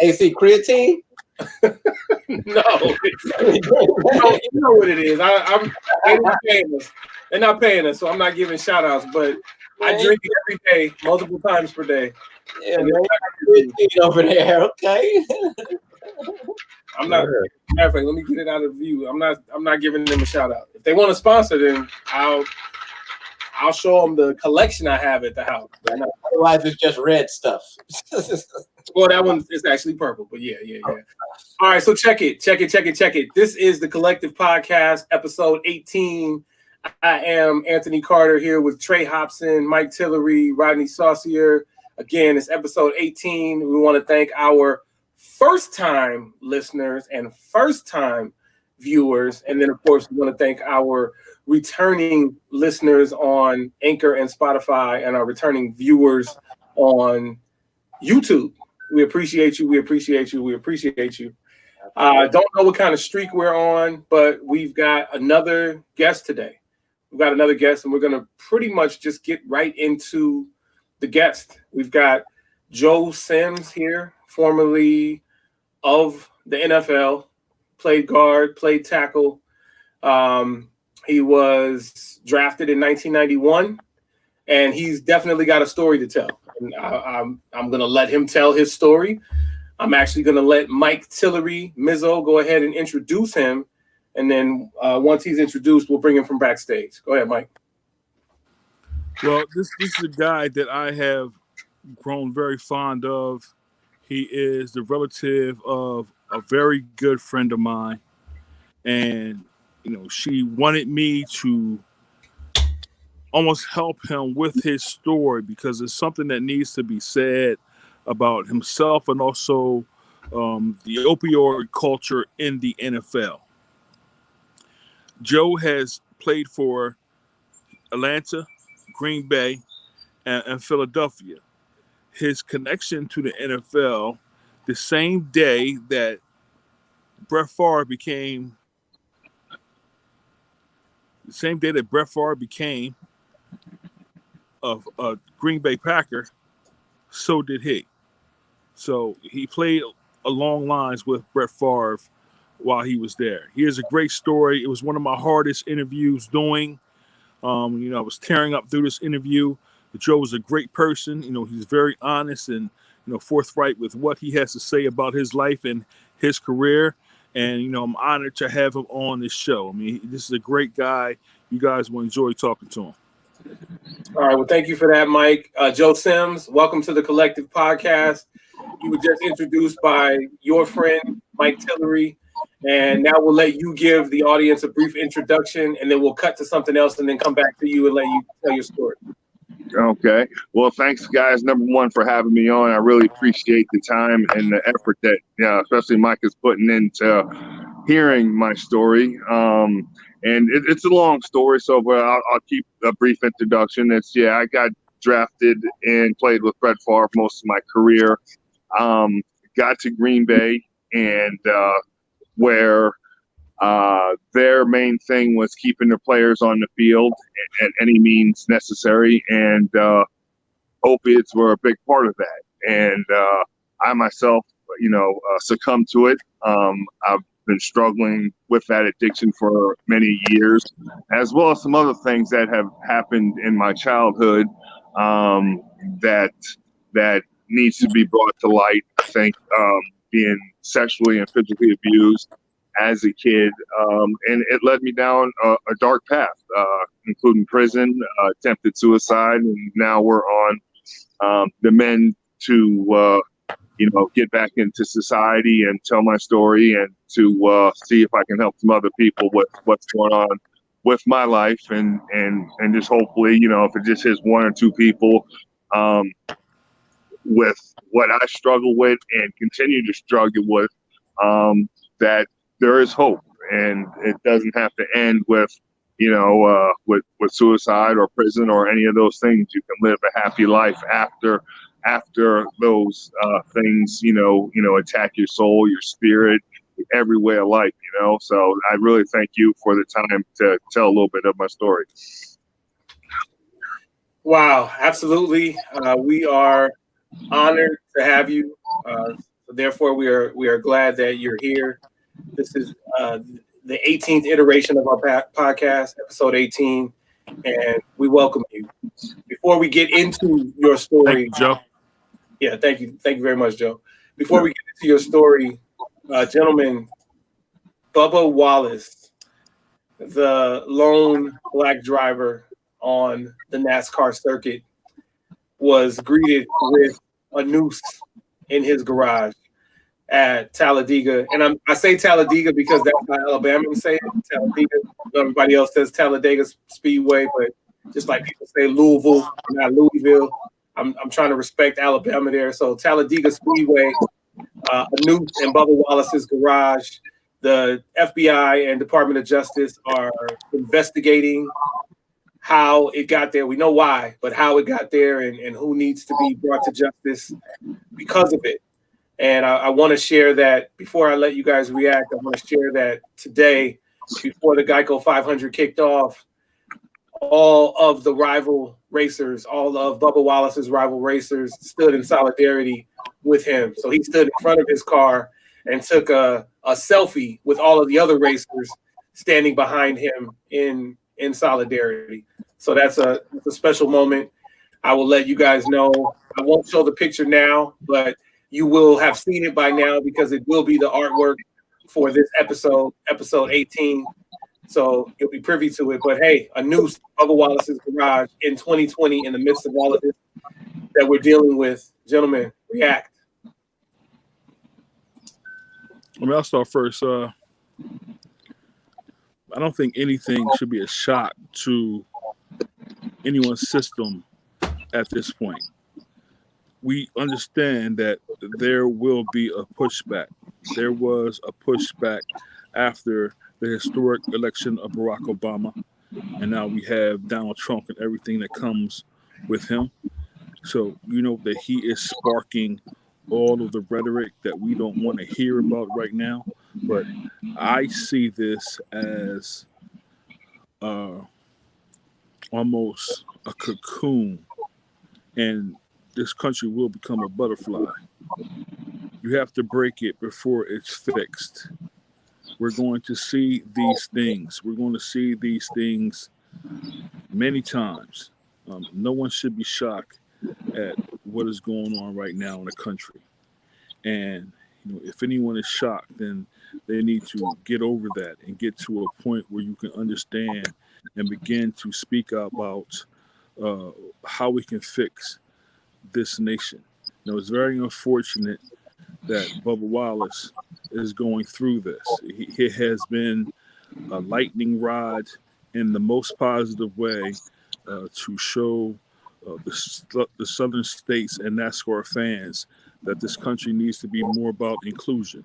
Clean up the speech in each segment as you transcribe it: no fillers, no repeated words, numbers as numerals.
AC creatine? No, you know what it is. They're not paying us, so I'm not giving shout outs, but I drink it every day, multiple times per day. Yeah, man, creatine over there, okay? I'm not. Matter of fact, let me get it out of view. I'm not giving them a shout out. If they want to sponsor, then I'll show them the collection I have at the house. Otherwise, it's just red stuff. Well, that one is actually purple, but yeah. All right, so check it. This is the Collective Podcast, episode 18. I am Anthony Carter here with Trey Hopson, Mike Tillery, Rodney Saucier. Again, it's episode 18. We want to thank our first-time listeners and first-time viewers. And then, of course, we want to thank our returning listeners on Anchor and Spotify and our returning viewers on YouTube. We appreciate you. Don't know what kind of streak we're on, but we've got another guest today. And we're going to pretty much just get right into the guest. We've got Joe Sims here, formerly of the NFL, played guard, played tackle. He was drafted in 1991, and he's definitely got a story to tell. And I'm going to let him tell his story. I'm actually going to let Mike Tillery, Mizzo, go ahead and introduce him. And then once he's introduced, we'll bring him from backstage. Go ahead, Mike. Well, this is a guy that I have grown very fond of. He is the relative of a very good friend of mine. And, she wanted me to almost help him with his story because it's something that needs to be said about himself and also the opioid culture in the NFL. Joe has played for Atlanta, Green Bay, and Philadelphia. His connection to the NFL, the same day that Brett Favre became a Green Bay Packer, so did he. So he played along lines with Brett Favre while he was there. Here's a great story. It was one of my hardest interviews doing. I was tearing up through this interview. Joe was a great person. He's very honest and, forthright with what he has to say about his life and his career. And, I'm honored to have him on this show. I mean, this is a great guy. You guys will enjoy talking to him. All right. Well, thank you for that, Mike. Joe Sims, welcome to the Collective Podcast. You were just introduced by your friend, Mike Tillery. And now we'll let you give the audience a brief introduction, and then we'll cut to something else and then come back to you and let you tell your story. Okay. Well, thanks, guys, number one, for having me on. I really appreciate the time and the effort that, especially Mike is putting into hearing my story. And it's a long story, but I'll keep a brief introduction. I got drafted and played with Brett Favre most of my career. Got to Green Bay, and where their main thing was keeping their players on the field at any means necessary, and opiates were a big part of that. And I myself, succumbed to it. I've been struggling with that addiction for many years, as well as some other things that have happened in my childhood that needs to be brought to light. I think being sexually and physically abused as a kid, and it led me down a dark path, including prison, attempted suicide, and now we're on the mend to get back into society and tell my story and to see if I can help some other people with what's going on with my life, and just hopefully, if it just hits one or two people with what I struggle with and continue to struggle with, that there is hope, and it doesn't have to end with with suicide or prison or any of those things. You can live a happy life after those things attack your soul, your spirit, every way of life. So I really thank you for the time to tell a little bit of my story. Wow, absolutely. We are honored to have you. Therefore, we are glad that you're here. This is the 18th iteration of our podcast, episode 18, and we welcome you. Before we get into your story, Thank you, Joe. Yeah, thank you very much, Joe. Before we get into your story, gentlemen, Bubba Wallace, the lone black driver on the NASCAR circuit, was greeted with a noose in his garage at Talladega. And I say Talladega because that's how Alabamans say it, Talladega. Everybody else says Talladega Speedway, but just like people say Louisville, not Louisville. I'm trying to respect Alabama there. So Talladega Speedway, a noose in Bubba Wallace's garage. The FBI and Department of Justice are investigating how it got there. We know why, but how it got there and who needs to be brought to justice because of it. And I want to share that before I let you guys react. I want to share that today, before the Geico 500 kicked off, all of the rival racers, all of Bubba Wallace's rival racers stood in solidarity with him. So he stood in front of his car and took a selfie with all of the other racers standing behind him in solidarity. So that's a special moment. I will let you guys know. I won't show the picture now, but you will have seen it by now because it will be the artwork for this episode 18. So you'll be privy to it. But hey, a noose, Bubba Wallace's garage in 2020 in the midst of all of this that we're dealing with. Gentlemen, react. I'll start first. I don't think anything should be a shock to anyone's system at this point. We understand that there will be a pushback. There was a pushback after the historic election of Barack Obama, and now we have Donald Trump and everything that comes with him. So you know that he is sparking all of the rhetoric that we don't want to hear about right now. But I see this as almost a cocoon, and this country will become a butterfly. You have to break it before it's fixed. We're going to see these things. We're going to see these things many times. No one should be shocked at what is going on right now in the country. And if anyone is shocked, then they need to get over that and get to a point where you can understand and begin to speak about how we can fix this nation. It's very unfortunate that Bubba Wallace is going through this. It has been a lightning rod in the most positive way to show the southern states and NASCAR fans that this country needs to be more about inclusion.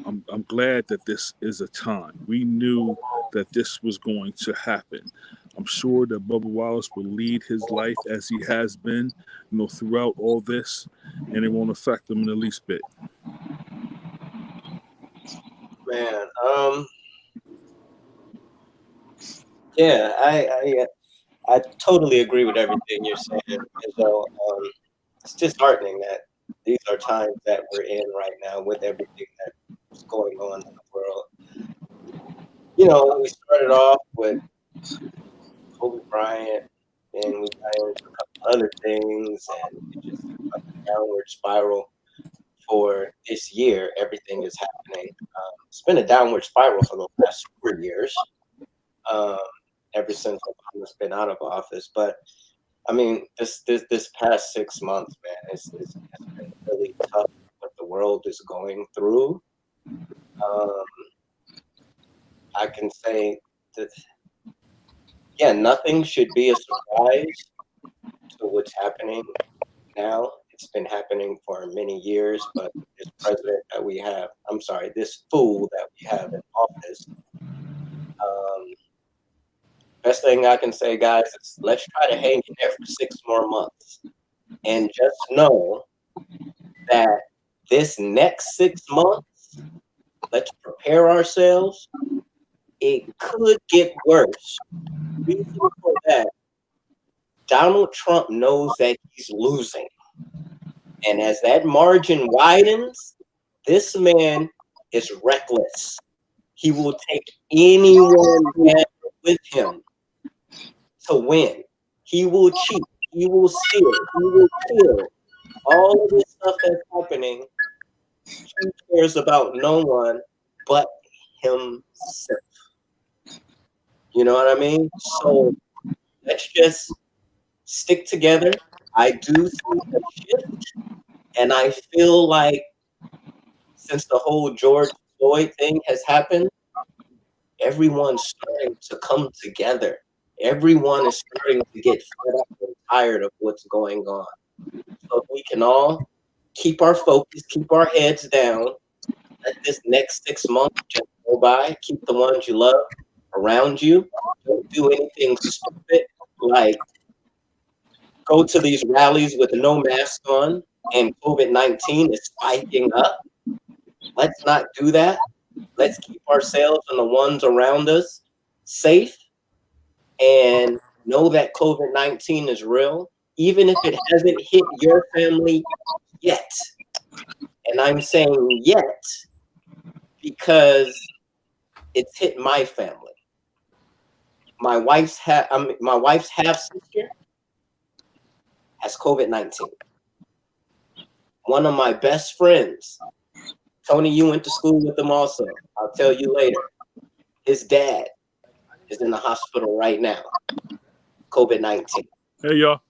I'm glad that this is a time. We knew that this was going to happen. I'm sure that Bubba Wallace will lead his life as he has been, throughout all this, and it won't affect him in the least bit. Man, yeah, I totally agree with everything you're saying. So it's disheartening that these are times that we're in right now with everything that's going on in the world. We started off with Kobe Bryant, and we got into a couple other things, and it just a downward spiral for this year. Everything is happening. It's been a downward spiral for the last 4 years, ever since Obama's been out of office. But I mean, this past 6 months, man, it's been really tough what the world is going through. I can say that, yeah, nothing should be a surprise to what's happening now. It's been happening for many years, but this president that we have, this fool that we have in office, best thing I can say, guys, is let's try to hang in there for 6 more months. And just know that this next 6 months, let's prepare ourselves. It could get worse. Reason for that, Donald Trump knows that he's losing. And as that margin widens, this man is reckless. He will take anyone down with him to win. He will cheat. He will steal. He will kill. All of this stuff that's happening, he cares about no one but himself. You know what I mean? So let's just stick together. I do see a shift, and I feel like since the whole George Floyd thing has happened, everyone's starting to come together. Everyone is starting to get fed up and tired of what's going on. So if we can all keep our focus, keep our heads down, let this next 6 months just go by, keep the ones you love around you. Don't do anything stupid like go to these rallies with no mask on and COVID-19 is spiking up. Let's not do that. Let's keep ourselves and the ones around us safe and know that COVID-19 is real, even if it hasn't hit your family yet. And I'm saying yet because it's hit my family. My wife's half sister has COVID-19. One of my best friends, Tony, you went to school with him also. I'll tell you later. His dad is in the hospital right now. COVID-19. Hey, y'all.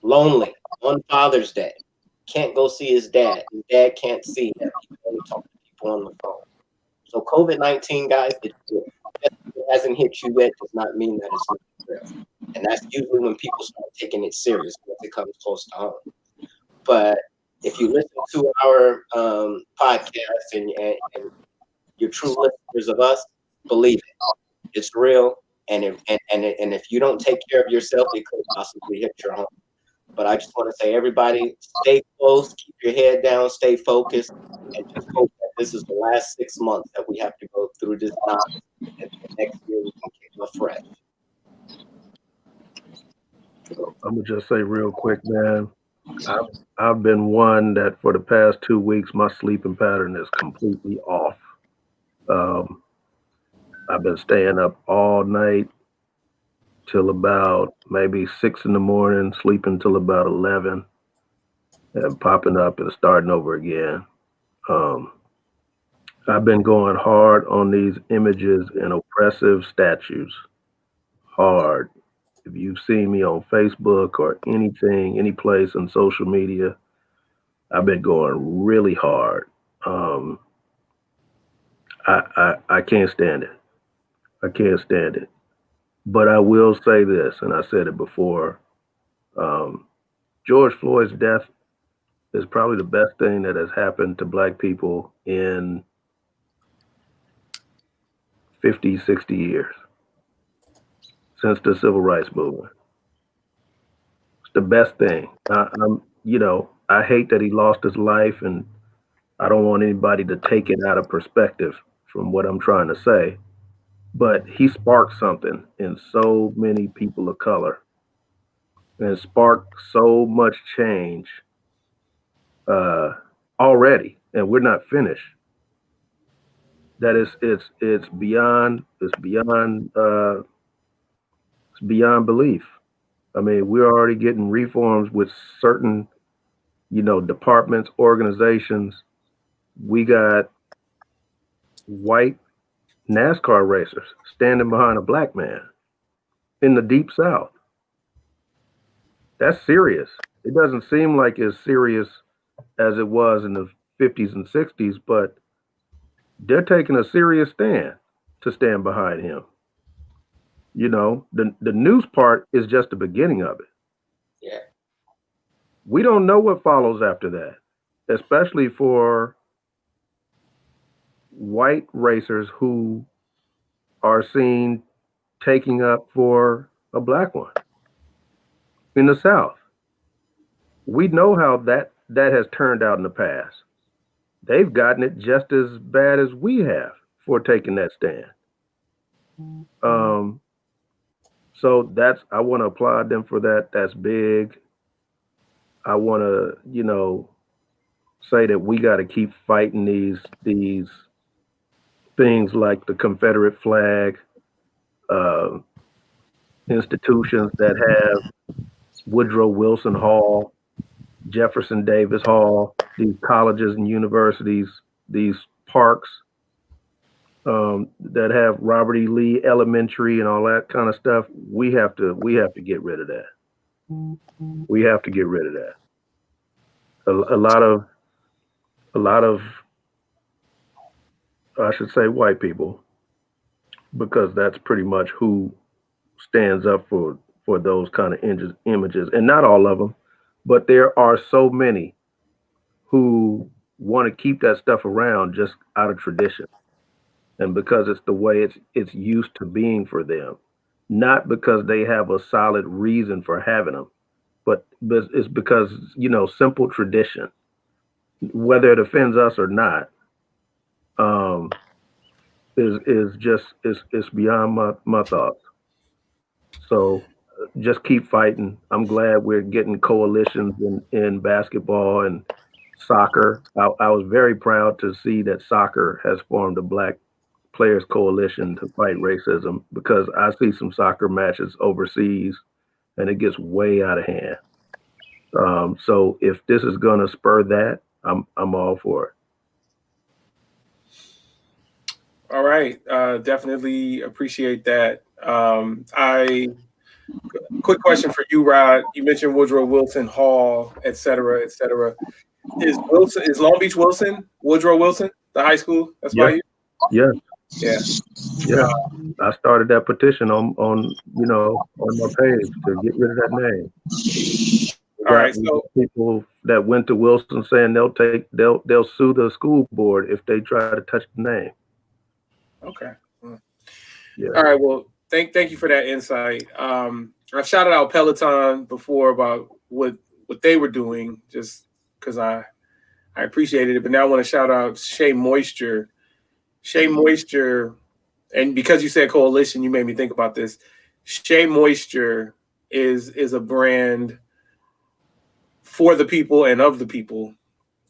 Lonely on Father's Day. Can't go see his dad. His dad can't see him. He can only talk to people on the phone. So COVID-19, guys, it hasn't hit you yet does not mean that it's not real. And that's usually when people start taking it serious once it comes close to home. But if you listen to our podcast and you're true listeners of us, believe it. It's real. And if you don't take care of yourself, it could possibly hit your home. But I just want to say, everybody, stay close, keep your head down, stay focused, and just hope that this is the last 6 months that we have to go through this nonsense, and next year we can kick it fresh. I'm gonna just say real quick, man. I've been one that for the past 2 weeks, my sleeping pattern is completely off. I've been staying up all night till about maybe 6 in the morning, sleeping till about 11, and popping up and starting over again. I've been going hard on these images and oppressive statues. Hard. If you've seen me on Facebook or anything, any place on social media, I've been going really hard. I can't stand it. I can't stand it. But I will say this, and I said it before. George Floyd's death is probably the best thing that has happened to Black people in 50, 60 years since the Civil Rights Movement. It's the best thing. I hate that he lost his life, and I don't want anybody to take it out of perspective from what I'm trying to say. But he sparked something in so many people of color, and sparked so much change already, and we're not finished. That it's beyond belief. I mean, we're already getting reforms with certain, departments, organizations. We got white NASCAR racers standing behind a Black man in the Deep South. That's serious. It doesn't seem like as serious as it was in the 50s and 60s, but they're taking a serious stand to stand behind him. The news part is just the beginning of it. Yeah. We don't know what follows after that, especially for white racers who are seen taking up for a Black one in the South. We know how that has turned out in the past. They've gotten it just as bad as we have for taking that stand. So I want to applaud them for that. That's big. I want to, say that we got to keep fighting these things like the Confederate flag, uh, institutions that have Woodrow Wilson Hall, Jefferson Davis Hall, these colleges and universities, these parks that have Robert E. Lee Elementary and all that kind of stuff. We have to get rid of that. We have to get rid of that. A lot of I should say white people, because that's pretty much who stands up for those kind of images, and not all of them, but there are so many who want to keep that stuff around just out of tradition, and because it's the way it's used to being for them, not because they have a solid reason for having them, but it's because simple tradition, whether it offends us or not, is just it's beyond my thoughts. So just keep fighting. I'm glad we're getting coalitions in basketball and soccer. I was very proud to see that soccer has formed a Black Players Coalition to fight racism, because I see some soccer matches overseas and it gets way out of hand. So if this is going to spur that, I'm all for it. All right, definitely appreciate that. Quick question for you, Rod. You mentioned Woodrow Wilson Hall, et cetera, et cetera. Is Long Beach Wilson Woodrow Wilson, the high school? That's why you. Yeah. Yeah. I started that petition on my page to get rid of that name. All right, so people that went to Wilson saying they'll sue the school board if they try to touch the name. Okay. Yeah. All right. Well, thank you for that insight. I've shouted out Peloton before about what they were doing, just because I appreciated it. But now I want to shout out Shea Moisture. Shea Moisture, and because you said coalition, you made me think about this. Shea Moisture is a brand for the people and of the people.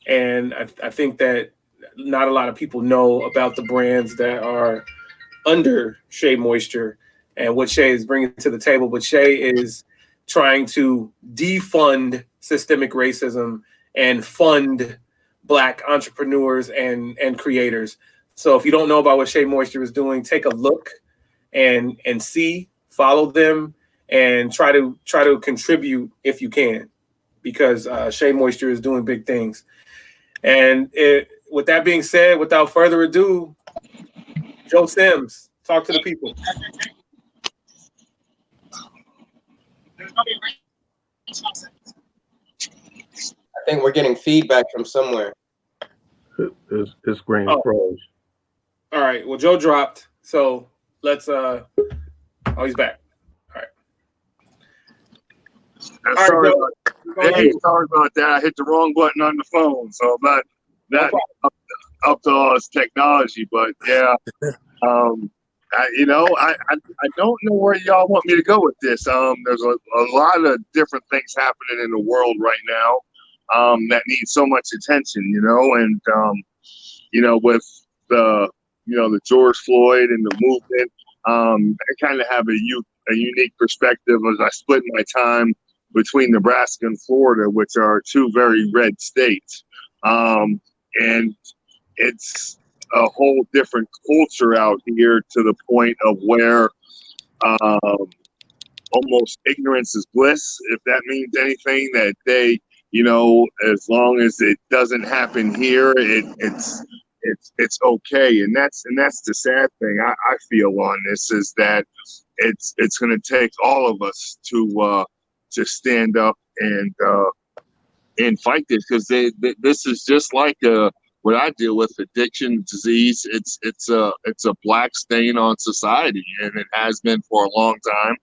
And I think that not a lot of people know about the brands that are under Shea Moisture and what Shea is bringing to the table. But Shea is trying to defund systemic racism and fund Black entrepreneurs and creators. So if you don't know about what Shea Moisture is doing, take a look and see, follow them, and try to contribute if you can, because Shea Moisture is doing big things. And with that being said, without further ado, Joe Sims, talk to the people. I think we're getting feedback from somewhere. His screen froze. All right. Well, Joe dropped, so let's. Oh, he's back. All right. Sorry about that. I hit the wrong button on the phone, so I'm not up to all this technology. But yeah, I don't know where y'all want me to go with this. There's a lot of different things happening in the world right now that need so much attention, and with the George Floyd and the movement, I kind of have a unique perspective as I split my time between Nebraska and Florida, which are two very red states, and it's a whole different culture out here, to the point of where almost ignorance is bliss, if that means anything. That they, as long as it doesn't happen here, it's okay. And that's the sad thing I feel on this, is that it's going to take all of us to stand up and fight this, because this is just like what I deal with, addiction, disease. It's a Black stain on society, and it has been for a long time.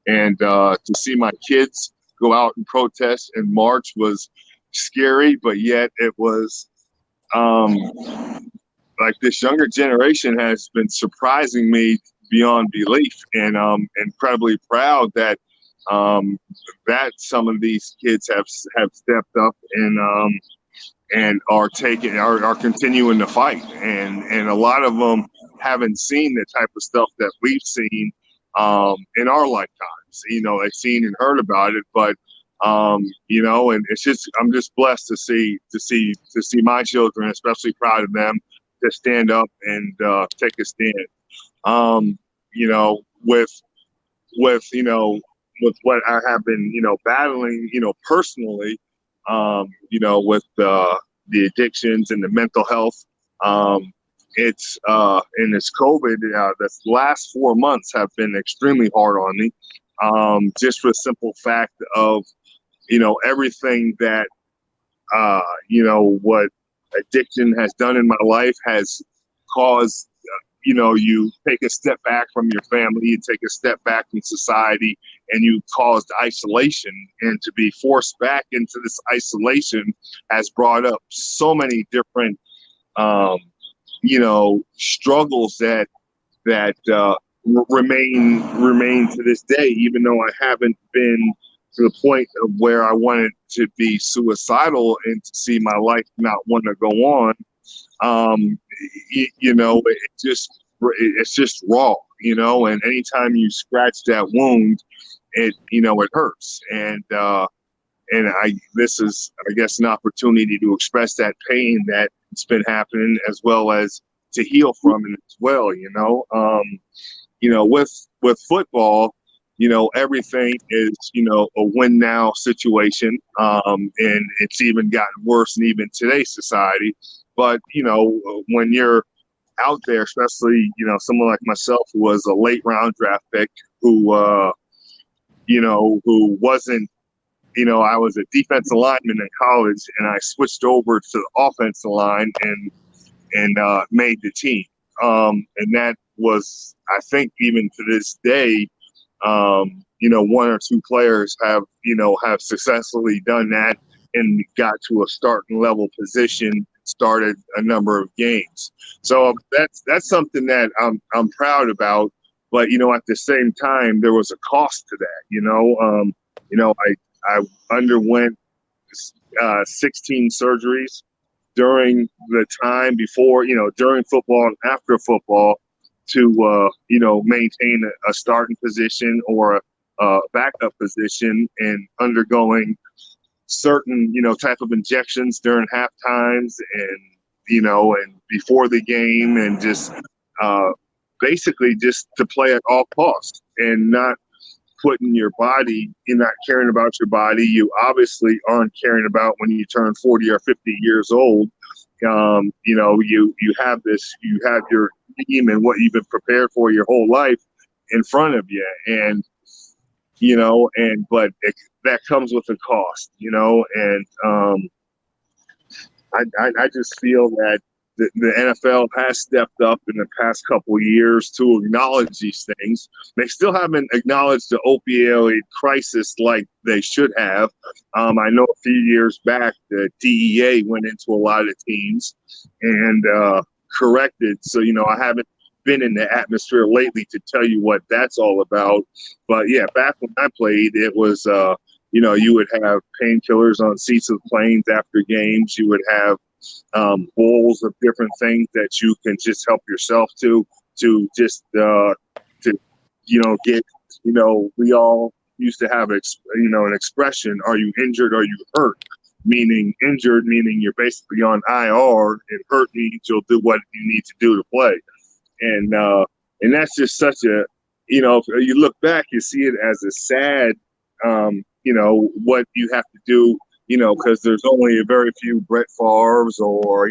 And to see my kids go out and protest and march was scary, but yet it was like this younger generation has been surprising me beyond belief, and I'm incredibly proud that that some of these kids have stepped up and are continuing to fight, and a lot of them haven't seen the type of stuff that we've seen in our lifetimes. They've seen and heard about it, but and it's just, I'm just blessed to see my children, especially proud of them, to stand up and take a stand. With what I have been, battling, personally, with the addictions and the mental health. It's and this COVID, this last 4 months have been extremely hard on me. Just for the simple fact of, everything that, what addiction has done in my life has caused, you take a step back from your family, you take a step back from society, and you caused isolation. And to be forced back into this isolation has brought up so many different, struggles that remain to this day, even though I haven't been to the point of where I wanted to be suicidal and to see my life not want to go on. It's just raw, and anytime you scratch that wound, it hurts. And this is, I guess, an opportunity to express that pain that's been happening, as well as to heal from it as well. With football, everything is, a win now situation. And it's even gotten worse in even today's society. But, when you're out there, especially, someone like myself who was a late round draft pick, who wasn't, I was a defensive lineman in college, and I switched over to the offensive line and made the team. And that was, I think, even to this day, one or two players have successfully done that and got to a starting level position, started a number of games. So that's something that I'm proud about. But, at the same time, there was a cost to that. I underwent 16 surgeries during the time before, during football and after football, to maintain a starting position or a backup position, and undergoing certain type of injections during half times and before the game, and just basically just to play at all costs and not putting your body, you're not caring about your body. You obviously aren't caring about when you turn 40 or 50 years old. You have your team and what you've been prepared for your whole life in front of you. And, but that comes with a cost, and I just feel that the NFL has stepped up in the past couple of years to acknowledge these things. They still haven't acknowledged the opioid crisis like they should have. I know a few years back, the DEA went into a lot of teams and corrected. So, I haven't been in the atmosphere lately to tell you what that's all about. But yeah, back when I played, it was, you would have painkillers on seats of planes after games. You would have bowls of different things that you can just help yourself to just get, we all used to have an expression: are you injured, are you hurt? Meaning injured, meaning you're basically on IR, and hurt means you'll do what you need to do to play. And that's just such a, if you look back, you see it as a sad, what you have to do, because there's only a very few Brett Favres or,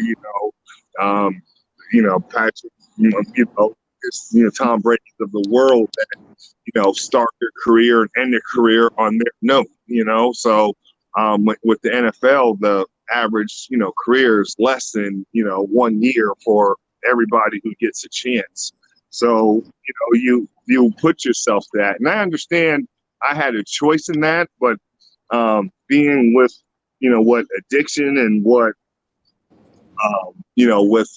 Patrick, Tom Brady's of the world that, start their career and end their career on their note, So with the NFL, the average, career is less than, 1 year for everybody who gets a chance. So, you put yourself to that. And I understand I had a choice in that, but being with, what addiction and what, with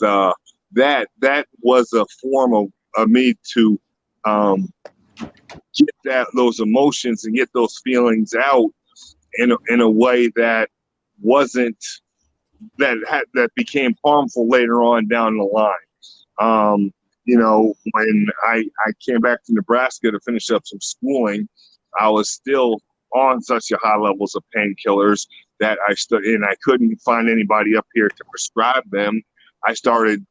that was a form of me to get those emotions and get those feelings out in a way that wasn't that became harmful later on down the line. When I came back to Nebraska to finish up some schooling, I was still on such a high levels of painkillers that I couldn't find anybody up here to prescribe them. I started,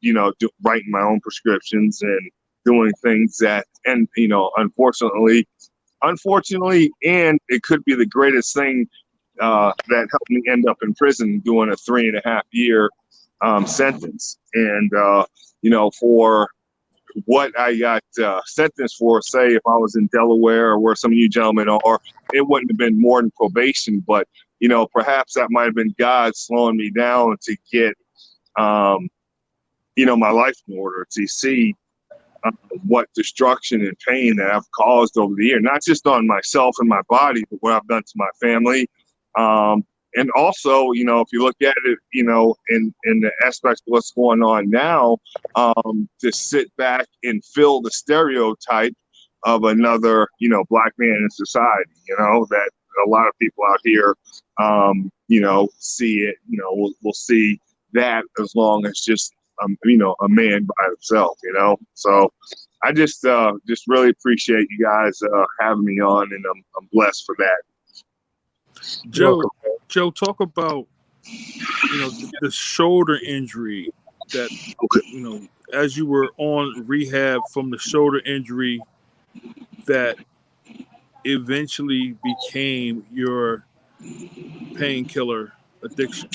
writing my own prescriptions and doing things that, and, unfortunately, and it could be the greatest thing that helped me end up in prison doing a 3.5-year sentence. And, for what I got sentenced for, say, if I was in Delaware or where some of you gentlemen are, it wouldn't have been more than probation, but, perhaps that might have been God slowing me down to get, my life in order, to see what destruction and pain that I've caused over the year, not just on myself and my body, but what I've done to my family. And also, if you look at it, in the aspects of what's going on now, to sit back and fill the stereotype of another, black man in society, that a lot of people out here, see it, we'll see that as long as just, a man by himself, So I just really appreciate you guys having me on, and I'm blessed for that. Joe, talk about, the shoulder injury that, as you were on rehab from the shoulder injury that eventually became your painkiller addiction.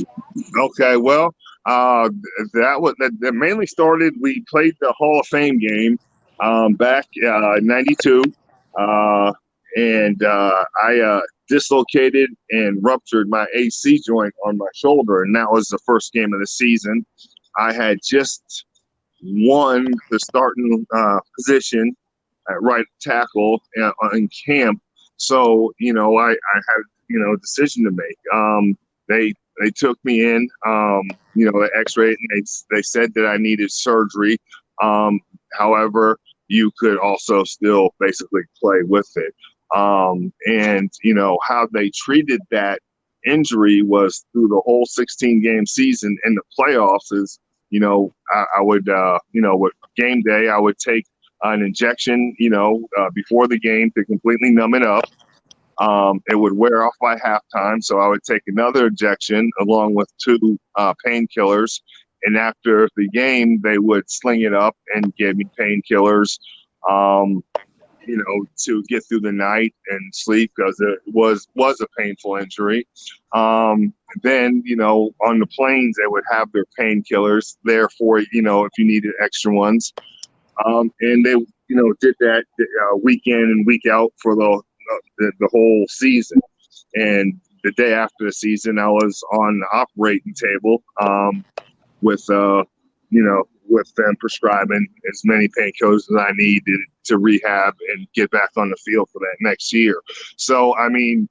Okay, well, that mainly started. We played the Hall of Fame game back in '92, and I dislocated and ruptured my AC joint on my shoulder, and that was the first game of the season. I had just won the starting position at right tackle in camp, so I had a decision to make. They took me in, they x-rayed, and they said that I needed surgery. However, you could also still basically play with it. And how they treated that injury was through the whole 16-game season in the playoffs is, I would, with game day, I would take an injection, before the game to completely numb it up. It would wear off by halftime, so I would take another injection along with 2 painkillers. And after the game, they would sling it up and give me painkillers, to get through the night and sleep, because it was a painful injury. Then, on the planes, they would have their painkillers there for, if you needed extra ones. And they, did that week in and week out for the whole season. And the day after the season, I was on the operating table with them prescribing as many painkillers as I needed to rehab and get back on the field for that next year. So, I mean,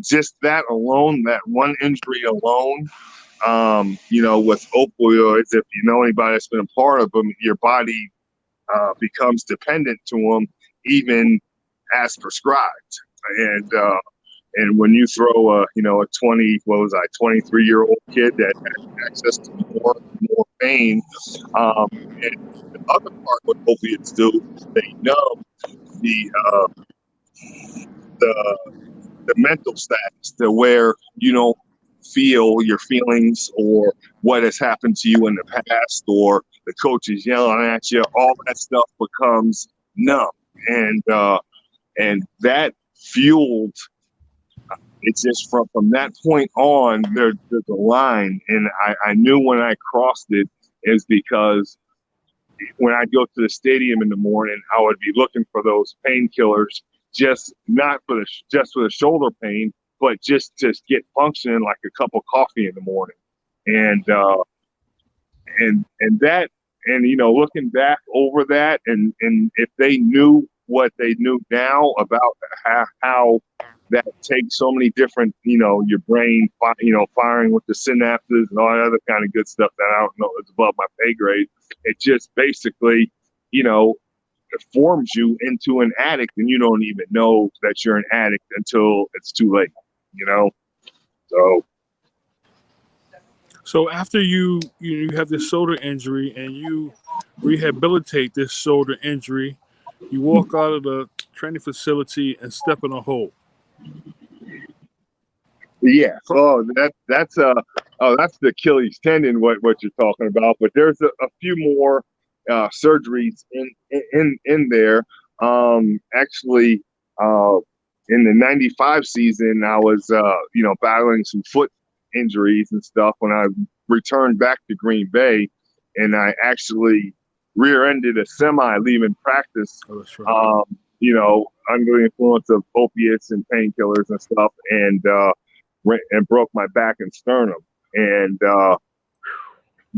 just that alone, that one injury alone, with opioids, if you know anybody that's been a part of them, your body becomes dependent to them, even as prescribed. And when you throw a 23-year-old kid that has access to more pain, and the other part what opiates do, they numb the mental status to where you don't feel your feelings or what has happened to you in the past, or the coach is yelling at you. All that stuff becomes numb, and that fueled. It's just from that point on, there's a line, and I knew when I crossed it is because when I go to the stadium in the morning, I would be looking for those painkillers, just not for the shoulder pain, but just to get functioning like a cup of coffee in the morning, and that, and looking back over that, and if they knew what they knew now about how that takes so many different, your brain, firing with the synapses and all that other kind of good stuff that I don't know is above my pay grade. It just basically, it forms you into an addict, and you don't even know that you're an addict until it's too late, you know? So after you have this shoulder injury and you rehabilitate this shoulder injury, you walk out of the training facility and step in a hole. Yeah. Oh, that's the Achilles tendon. What you're talking about? But there's a few more surgeries in there. Actually, in the '95 season, I was battling some foot injuries and stuff when I returned back to Green Bay, and I actually rear-ended a semi leaving practice. Oh, that's right. Under the influence of opiates and painkillers and stuff, and broke my back and sternum. And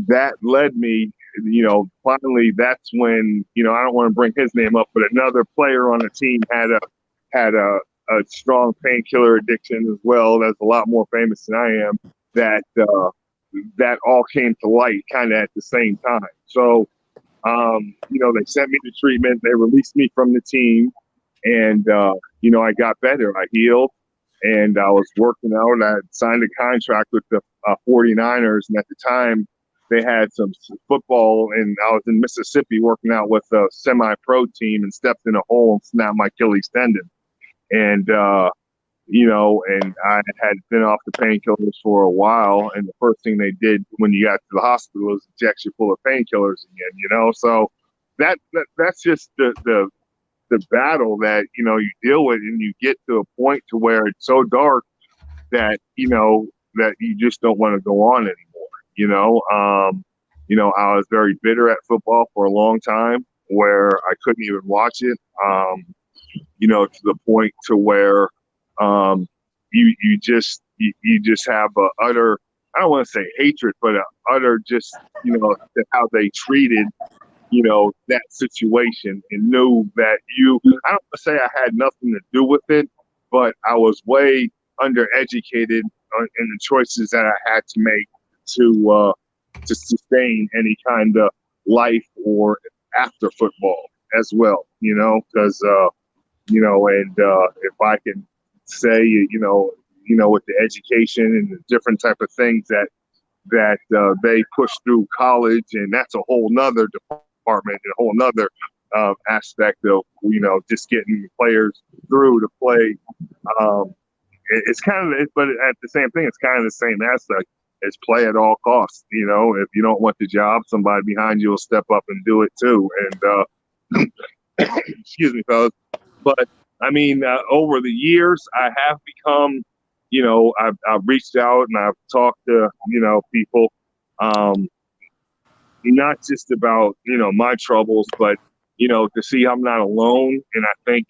that led me, finally, that's when, I don't want to bring his name up, but another player on the team had a strong painkiller addiction as well. That's a lot more famous than I am. That all came to light kind of at the same time. So, they sent me to treatment. They released me from the team, and I got better. I healed, and I was working out. I had signed a contract with the 49ers, and at the time they had some football, and I was in Mississippi working out with a semi-pro team and stepped in a hole and snapped my Achilles tendon. And, and I had been off the painkillers for a while, and the first thing they did when you got to the hospital was inject you full of painkillers again, So that's just the battle that, you deal with, and you get to a point to where it's so dark that, that you just don't want to go on anymore, I was very bitter at football for a long time where I couldn't even watch it, to the point to where you just have a utter, I don't want to say hatred, but a utter just, how they treated that situation, and knew that I don't want to say I had nothing to do with it, but I was way undereducated in the choices that I had to make to sustain any kind of life or after football as well, because, if I can say, with the education and the different type of things that they push through college, and that's a whole nother department and a whole nother aspect of, just getting players through to play. It's kind of, but at the same thing, it's kind of the same aspect as play at all costs. If you don't want the job, somebody behind you will step up and do it too. And excuse me, fellas. But I mean, over the years, I have become, I've reached out and I've talked to, people, not just about, my troubles, but, to see I'm not alone. And I think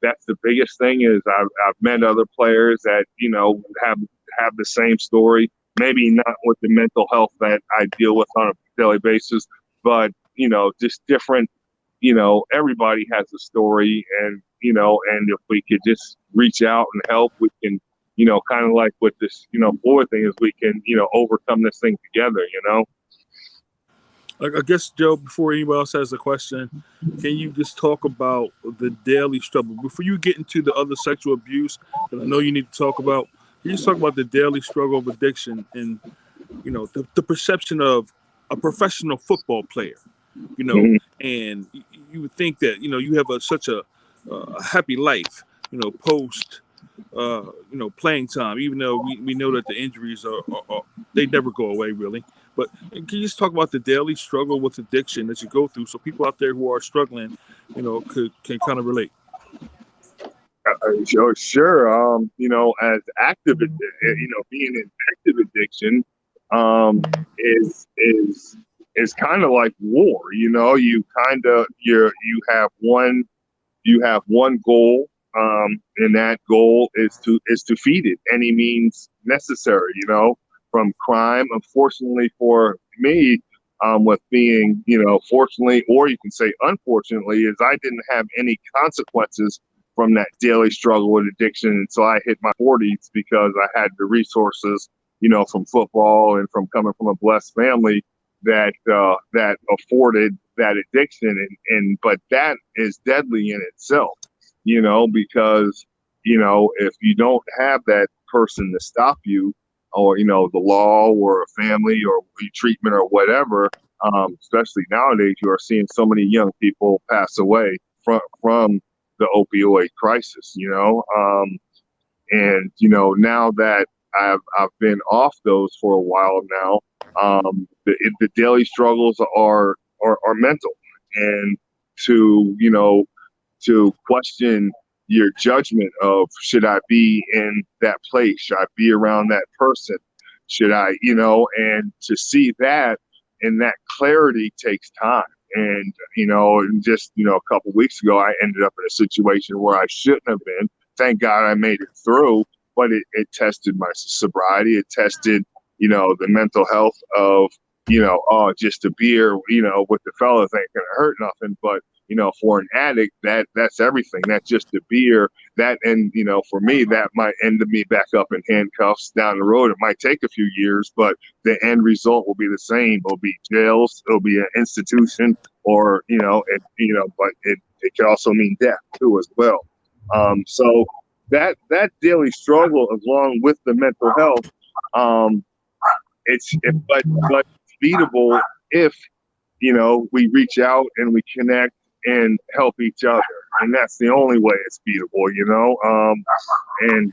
that's the biggest thing is I've met other players that, have the same story, maybe not with the mental health that I deal with on a daily basis, but, just different, everybody has a story, and, and if we could just reach out and help, we can, kind of like with this, Floyd thing, is we can, overcome this thing together, I guess, Joe, before anybody else has a question, can you just talk about the daily struggle before you get into the other sexual abuse that I know you need to talk about? Can you just talk about the daily struggle of addiction and, the perception of a professional football player, and you would think that, you have such a happy life, post, playing time, even though we know that the injuries are they never go away really. But can you just talk about the daily struggle with addiction that you go through, so people out there who are struggling, can kind of relate? Sure. As active, being in active addiction, is kind of like war. You have one goal, and that goal is to defeat it any means necessary. From crime. Unfortunately for me, with being, fortunately, or you can say unfortunately, is I didn't have any consequences from that daily struggle with addiction until I hit my 40s, because I had the resources, from football and from coming from a blessed family that afforded that addiction, but that is deadly in itself, because if you don't have that person to stop you, or the law or a family or treatment or whatever, especially nowadays, you are seeing so many young people pass away from the opioid crisis, and now that I've been off those for a while now, the daily struggles are mental, and to question your judgment of, should I be in that place? Should I be around that person? Should I, and to see that, and that clarity takes time. And, just, a couple of weeks ago, I ended up in a situation where I shouldn't have been. Thank God I made it through, but it tested my sobriety. It tested, the mental health of, just a beer, with the fellas ain't gonna hurt nothing. But, for an addict, that's everything. That's just a beer. That, and, for me, that might end me back up in handcuffs down the road. It might take a few years, but the end result will be the same. It'll be jails. It'll be an institution, or, but it can also mean death too as well. So that daily struggle, along with the mental health, but beatable if we reach out and we connect and help each other, and that's the only way it's beatable. And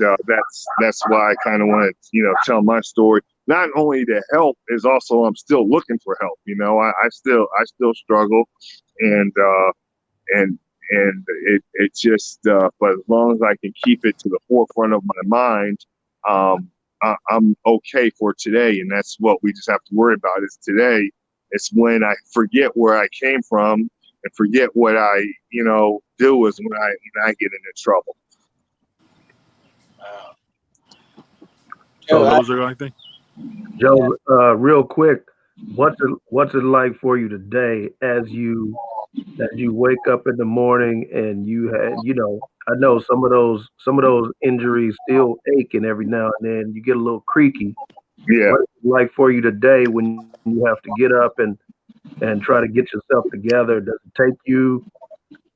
that's why I kind of want to tell my story. Not only to help, is also I'm still looking for help. I still struggle, and it just but as long as I can keep it to the forefront of my mind, I'm okay for today. And that's what we just have to worry about, is today. It's when I forget where I came from and forget what I do, is when I get into trouble. Wow. So those are, I think. Joe, real quick, what's it like for you today as you wake up in the morning and you had, I know some of those injuries still aching every now and then. You get a little creaky. Yeah. What's it like for you today when you have to get up and try to get yourself together? Does it take you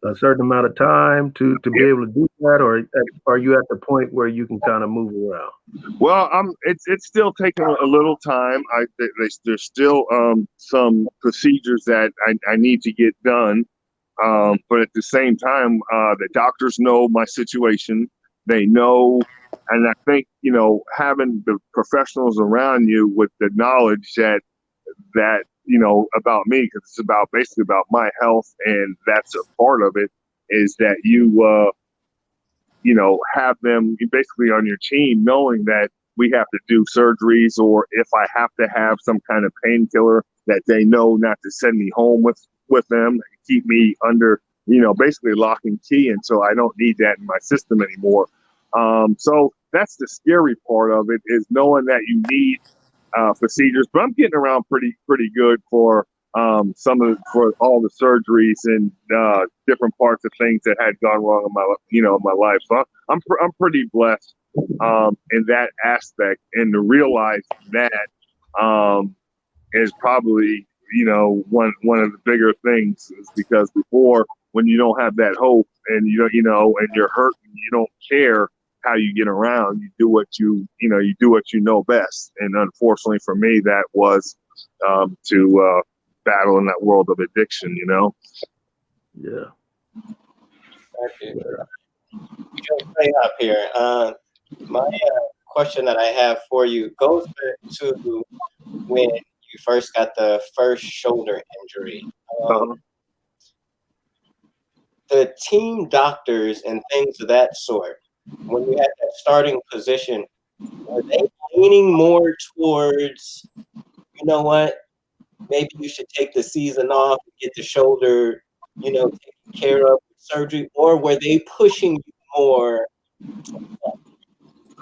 a certain amount of time to be able to do that, or are you at the point where you can kind of move around? Well, it's still taking a little time. There's still some procedures that I need to get done, but at the same time, the doctors know my situation. They know, and I think having the professionals around you with the knowledge that about me, because it's basically about my health, and that's a part of it, is that you have them basically on your team, knowing that we have to do surgeries, or if I have to have some kind of painkiller, that they know not to send me home with them, keep me under, basically lock and key until I don't need that in my system anymore. So that's the scary part of it, is knowing that you need procedures, but I'm getting around pretty good for for all the surgeries and different parts of things that had gone wrong in my life. So I'm pretty blessed in that aspect, and to realize that is probably one of the bigger things, is because before, when you don't have that hope, and and you're hurt, and you don't care how you get around, you do what you know best. And unfortunately for me, that was to battle in that world of addiction. Yeah. Okay. We're gonna play up here. My question that I have for you goes back to when you first got the first shoulder injury. The team doctors and things of that sort, when you had that starting position, are they leaning more towards, you know what, maybe you should take the season off and get the shoulder, taken care of with surgery, or were they pushing you more?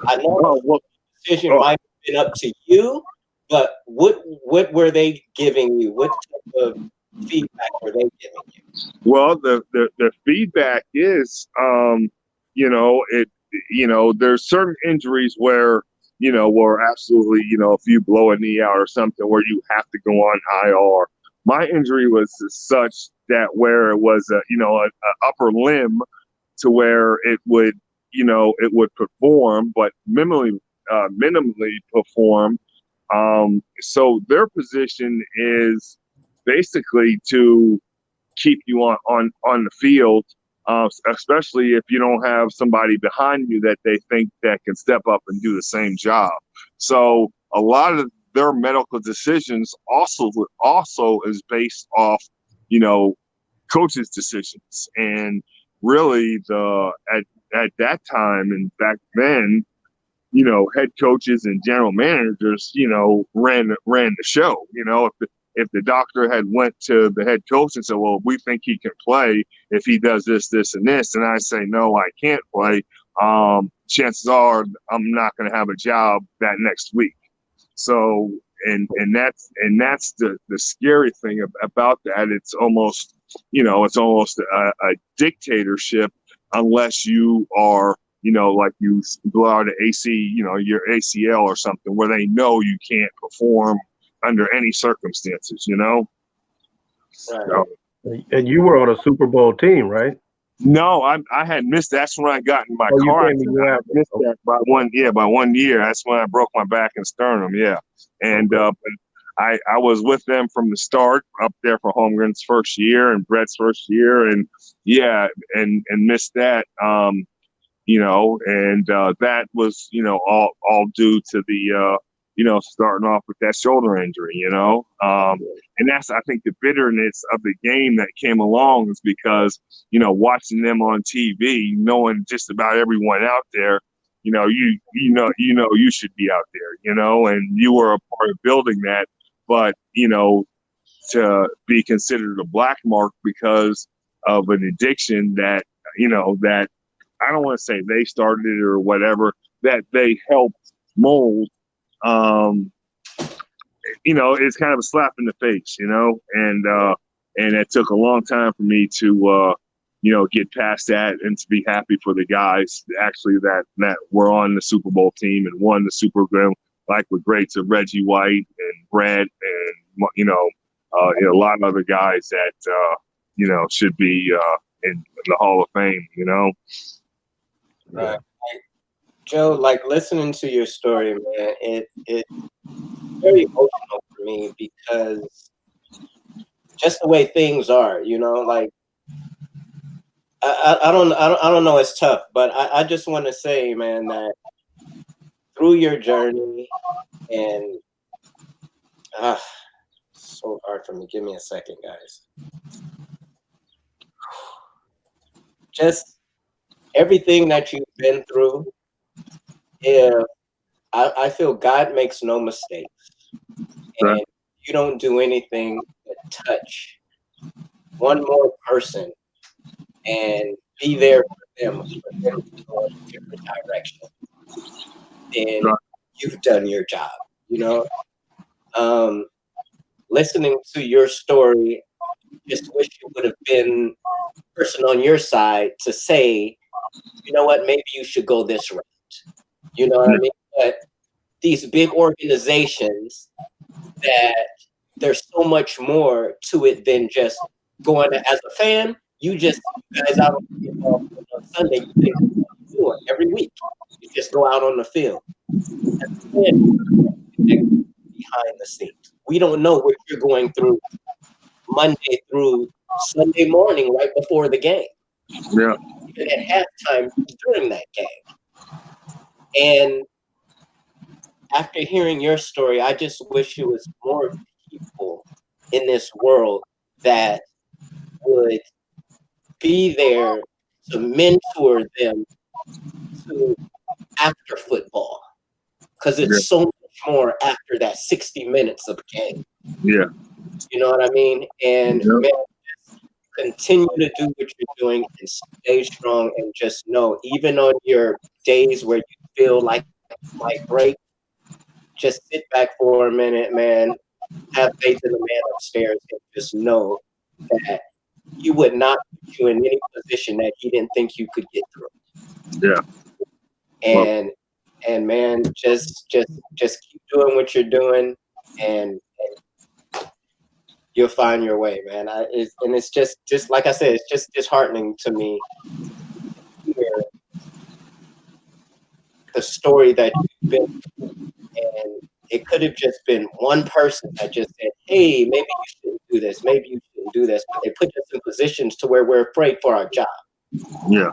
I know the decision might have been up to you, but what were they giving you? What type of feedback were they giving you? Well, the feedback is, there's certain injuries where, where absolutely, if you blow a knee out or something, where you have to go on IR. My injury was such that where it was a upper limb to where it would perform, but minimally perform. So their position is basically to keep you on the field, especially if you don't have somebody behind you that they think that can step up and do the same job. So a lot of their medical decisions also is based off, coaches' decisions. And really at that time and back then, head coaches and general managers, ran the show. If the doctor had went to the head coach and said, well, we think he can play if he does this, this, and this, and I say, no, I can't play, chances are I'm not going to have a job that next week. So, and that's the scary thing about that. It's almost, a dictatorship unless you are, like you blow out an AC, your ACL or something where they know you can't perform under any circumstances, Right. So, And you were on a Super Bowl team, right? no, I had missed. That's when I got in my car. I missed that by 1 year. By 1 year, that's when I broke my back and sternum. Yeah, and I was with them from the start up there for Holmgren's first year and Brett's first year, and and missed that. That was all due to the starting off with that shoulder injury. And that's, I think, the bitterness of the game that came along is because watching them on TV, knowing just about everyone out there, you should be out there, and you were a part of building that, but to be considered a black mark because of an addiction that that I don't want to say they started it or whatever, that they helped mold. It's kind of a slap in the face, and it took a long time for me to, get past that and to be happy for the guys actually that were on the Super Bowl team and won the Super Bowl, like with greats of Reggie White and Brett and, a lot of other guys that, should be in the Hall of Fame, Right. Joe, like listening to your story, man, it's very emotional for me because just the way things are, like I don't know, it's tough, but I just want to say, man, that through your journey and so hard for me. Give me a second, guys. Just everything that you've been through. I feel God makes no mistakes, and you don't do anything but touch one more person and be there for them to go in a different direction. Then you've done your job, listening to your story, just wish you would have been the person on your side to say, you know what, maybe you should go this route. You know what I mean? But these big organizations, that there's so much more to it than just going as a fan. You just guys out on Sunday, you think you're doing every week. You just go out on the field. Behind the scenes, we don't know what you're going through Monday through Sunday morning, right before the game. Yeah. Even at halftime during that game. And after hearing your story, I just wish it was more people in this world that would be there to mentor them to after football, because it's so much more after that 60 minutes of game. Yeah. You know what I mean? And man, just continue to do what you're doing and stay strong, and just know, even on your days where you feel like it might break, just sit back for a minute, man. Have faith in the man upstairs, and just know that he would not put you in any position that he didn't think you could get through. Yeah. And man, just keep doing what you're doing, and you'll find your way, man. It's just like I said, it's just disheartening to me to hear the story that you've been through. And it could have just been one person that just said, hey, maybe you shouldn't do this, maybe you shouldn't do this. But they put us in positions to where we're afraid for our job. Yeah.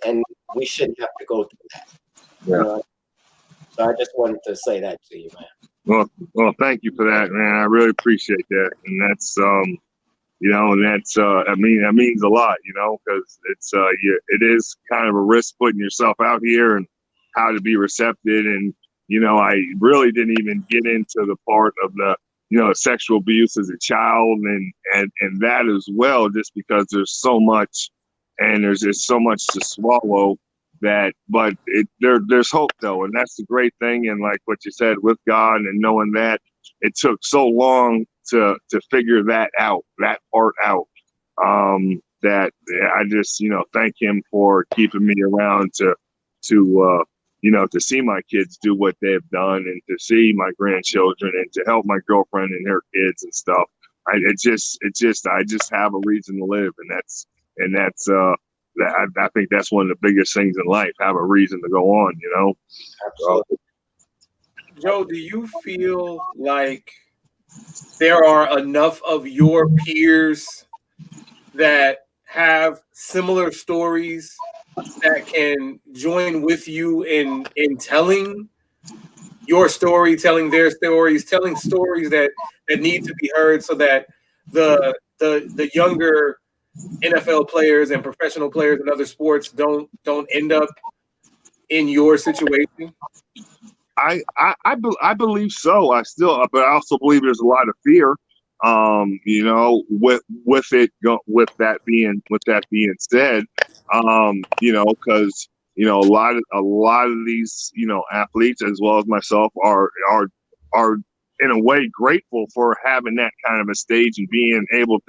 And we shouldn't have to go through that. Yeah. You know? So I just wanted to say that to you, man. Well, thank you for that, man. I really appreciate that. And that's, that means a lot, because it's, it is kind of a risk putting yourself out here and how to be receptive. And, I really didn't even get into the part of the, sexual abuse as a child and that as well, just because there's so much and there's just so much to swallow that, but there's hope though. And that's the great thing. And like what you said with God and knowing that it took so long to figure that part out, that I just, thank him for keeping me around to see my kids do what they've done and to see my grandchildren and to help my girlfriend and her kids and stuff. I just have a reason to live. And that's I think that's one of the biggest things in life, have a reason to go on, Absolutely. Joe, do you feel like there are enough of your peers that have similar stories that can join with you in telling your story, telling their stories, telling stories that need to be heard so that the younger NFL players and professional players in other sports don't end up in your situation? I believe so. But I also believe there's a lot of fear. With that being said, because a lot of these athletes as well as myself are in a way grateful for having that kind of a stage and being able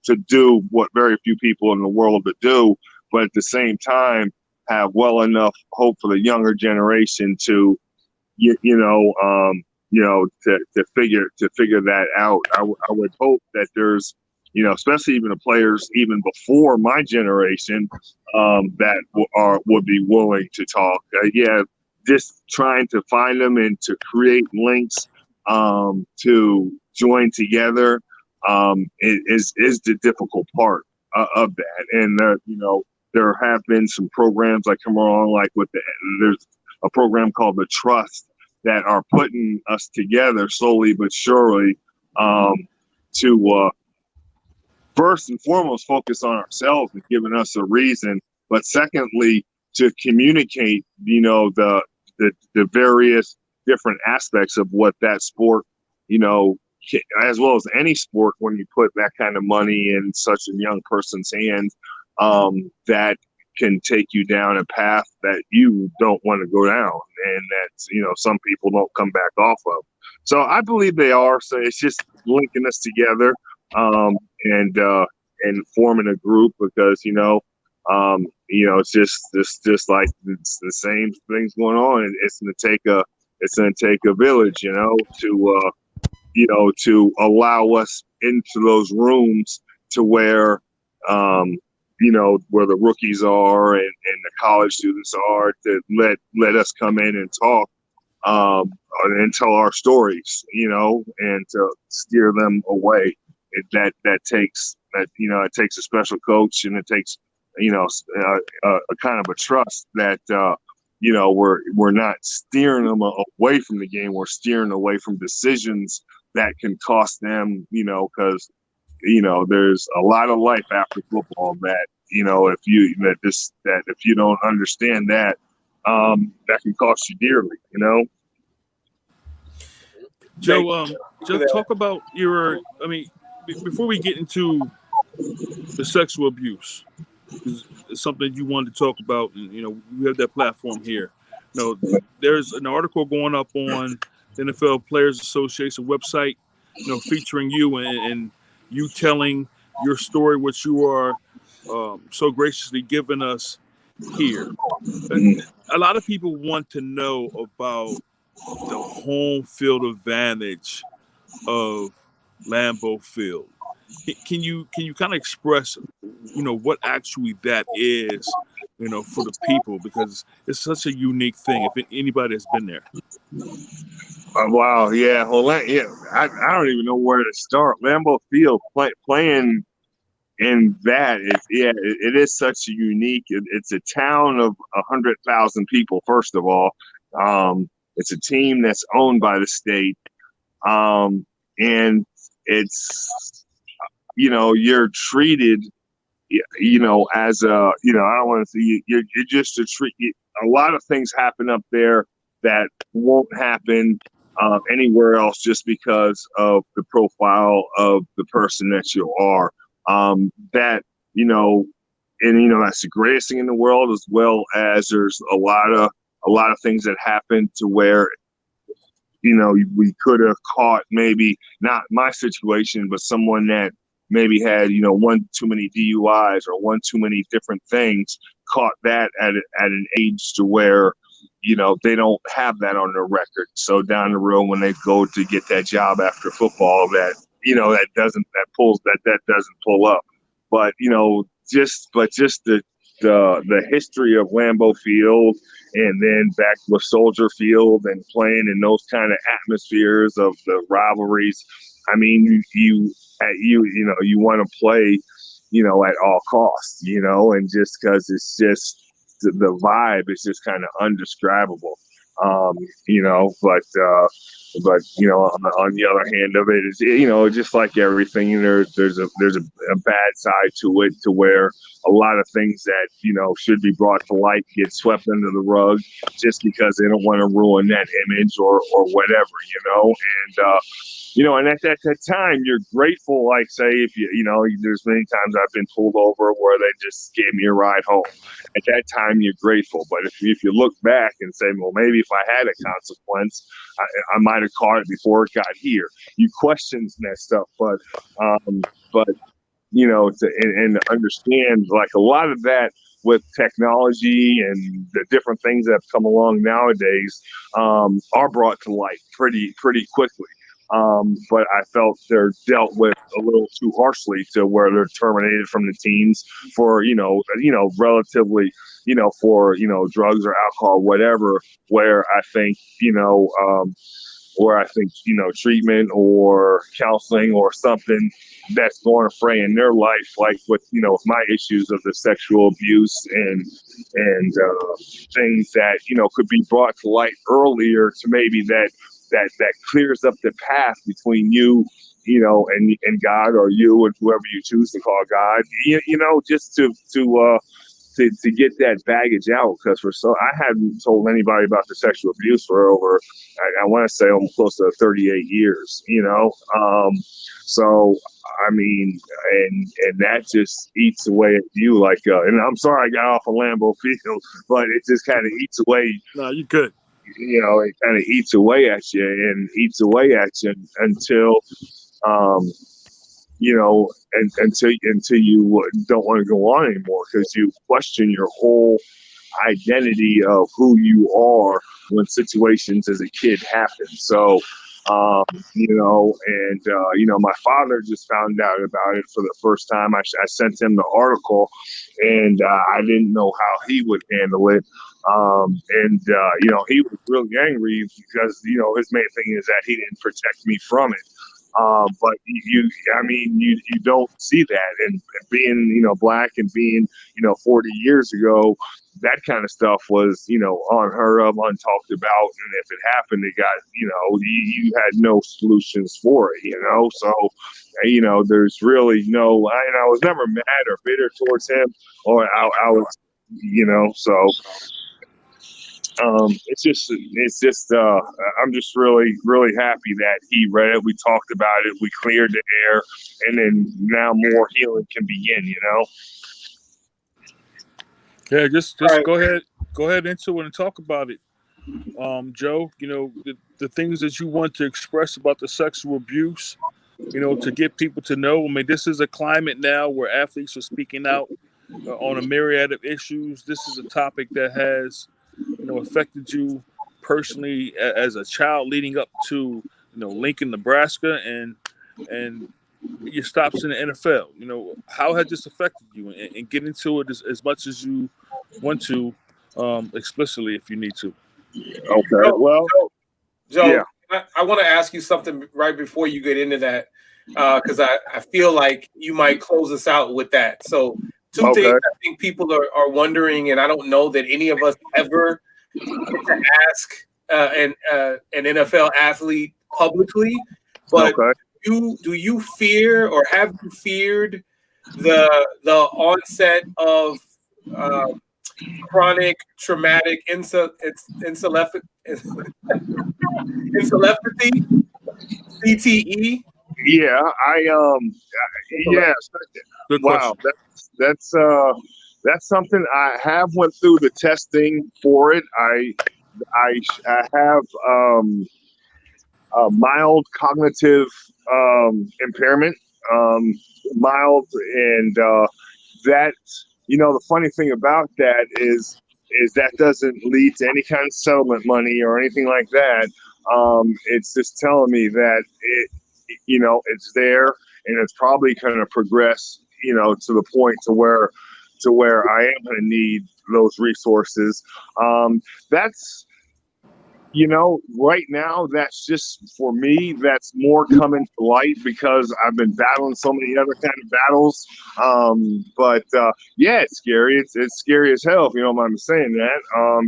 to do what very few people in the world to do, but at the same time have well enough hope for the younger generation to to figure that out. I would hope that there's, especially even the players even before my generation, that would be willing to talk. Just trying to find them and to create links to join together is the difficult part of that. And there have been some programs that come along, like there's a program called the Trust that are putting us together slowly but surely to first and foremost focus on ourselves and giving us a reason, but secondly to communicate the various different aspects of what that sport as well as any sport, when you put that kind of money in such a young person's hands, that can take you down a path that you don't want to go down, and that some people don't come back off of. So I believe they are. So it's just linking us together and forming a group, because it's just like it's the same things going on, and it's gonna take a village, to allow us into those rooms to where where the rookies are and the college students are, to let us come in and talk and tell our stories, and to steer them away. It takes a special coach, and it takes a kind of a trust that we're not steering them away from the game. We're steering away from decisions that can cost them, because there's a lot of life after football that, if you don't understand that, that can cost you dearly, Joe, talk about before we get into the sexual abuse, it's something you wanted to talk about, and we have that platform here. There's an article going up on the NFL Players Association website, featuring you and you telling your story, which you are so graciously giving us here. A lot of people want to know about the home field advantage of Lambeau Field. Can you kind of express, what actually that is, for the people, because it's such a unique thing. If anybody has been there. Wow, yeah. Well, yeah. I don't even know where to start. Lambeau Field playing in that it is such a unique. It's a town of 100,000 people. First of all, it's a team that's owned by the state, and it's you're treated as a I don't want to say you're just a treat. A lot of things happen up there that won't happen anywhere else, just because of the profile of the person that you are. That and that's the greatest thing in the world, as well as there's a lot of things that happen to where we could have caught, maybe not my situation, but someone that maybe had one too many DUIs or one too many different things, caught that at an age to where they don't have that on their record. So down the road, when they go to get that job after football, that doesn't pull up. But just the history of Lambeau Field, and then back with Soldier Field and playing in those kind of atmospheres of the rivalries. I mean, you want to play, at all costs, and just because it's just the vibe is just kind of undescribable. But on the other hand of it is, just like everything, there's a bad side to it, to where a lot of things that should be brought to light get swept under the rug, just because they don't want to ruin that image or whatever, and at that time, you're grateful. Like, say, if there's many times I've been pulled over where they just gave me a ride home. At that time, you're grateful. But if you look back and say, well, maybe if I had a consequence, I might have caught it before it got here. You question that stuff, but to understand, like, a lot of that with technology and the different things that have come along nowadays are brought to light pretty quickly. But I felt they're dealt with a little too harshly, to where they're terminated from the teams for, relatively, for, drugs or alcohol, whatever, where I think, treatment or counseling or something that's going to fray in their life, like with my issues of the sexual abuse and things that could be brought to light earlier, to maybe that clears up the path between you and God, or you and whoever you choose to call God, just to get that baggage out. Because I hadn't told anybody about the sexual abuse for over, I want to say, almost close to 38 years, so I mean, and that just eats away at you, like, and I'm sorry I got off of Lambeau Field, but it just kind of eats away. No, you good. It kind of eats away at you until until you don't want to go on anymore, because you question your whole identity of who you are when situations as a kid happen. So, my father just found out about it for the first time. I sent him the article, and I didn't know how he would handle it. He was really angry because, his main thing is that he didn't protect me from it. But you don't see that, and being, Black, and being, 40 years ago, that kind of stuff was, unheard of, untalked about. And if it happened, it got, you had no solutions for it, so, there's really no, I was never mad or bitter towards him, or I was, so. It's just I'm just really, really happy that he read it. We talked about it. We cleared the air, and then now more healing can begin. Yeah, just Right. go ahead into it and talk about it, Joe. The things that you want to express about the sexual abuse, to get people to know. I mean, this is a climate now where athletes are speaking out on a myriad of issues. This is a topic that has affected you personally as a child, leading up to Lincoln, Nebraska, and and your stops in the NFL. You know, how has this affected you? And get into it as much as you want to, explicitly if you need to. Okay. Well, Joe, yeah. I want to ask you something right before you get into that, because I feel like you might close us out with that. So two things I think people are wondering, and I don't know that any of us ever get to ask an NFL athlete publicly, but do you fear or have you feared the onset of chronic traumatic encephalopathy, CTE? Yeah, yes. Good Wow, question. that's something I have went through the testing for it. I have a mild cognitive impairment, mild, and that, you know, the funny thing about that is that doesn't lead to any kind of settlement money or anything like that. It's just telling me that you know, it's there, and it's probably going to progress, you know, to the point to where I am going to need those resources. That's, you know, right now, that's just, for me, that's more coming to light because I've been battling so many other kind of battles. But yeah, it's scary. It's scary as hell, if you don't mind me saying that.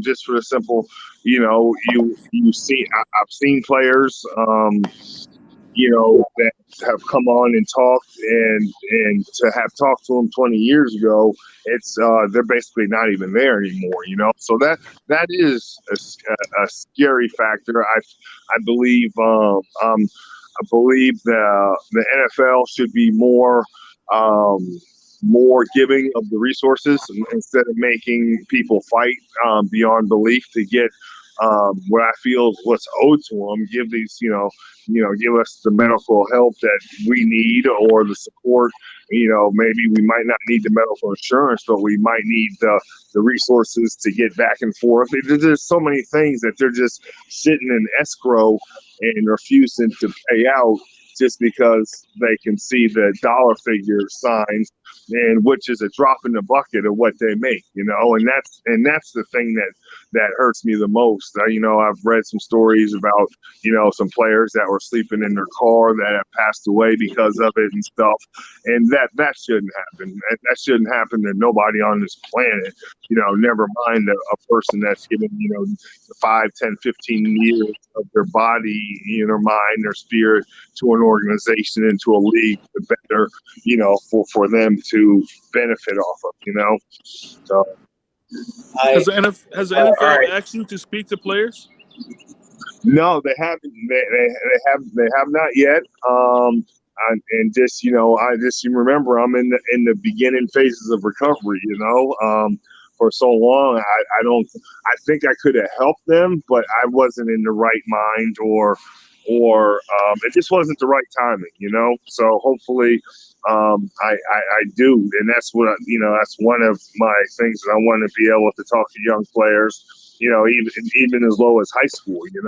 Just for the simple, you know, you see, I've seen players, you know, that have come on and talked, and to have talked to them 20 years ago, it's they're basically not even there anymore, you know. So that is a scary factor. I believe I believe the NFL should be more giving of the resources instead of making people fight beyond belief to get what I feel is what's owed to them. Give these, give us the medical help that we need, or the support. You know, maybe we might not need the medical insurance, but we might need the resources to get back and forth. There's so many things that they're just sitting in escrow and refusing to pay out just because they can see the dollar figure signs, and which is a drop in the bucket of what they make, you know. And that's the thing that hurts me the most. I've read some stories about, some players that were sleeping in their car that have passed away because of it and stuff. And that shouldn't happen. That shouldn't happen to nobody on this planet. Never mind a person that's given, 5, 10, 15 years of their body, their mind, their spirit to an organization, into a league, the better, for them to benefit off of, So has the NFL asked you to speak to players? No, they haven't. They have not yet. And just, you remember, I'm in the beginning phases of recovery, for so long. I think I could have helped them, but I wasn't in the right mind, or it just wasn't the right timing, So hopefully, I do. And that's what, that's one of my things that I want to be able to talk to young players, even as low as high school, because,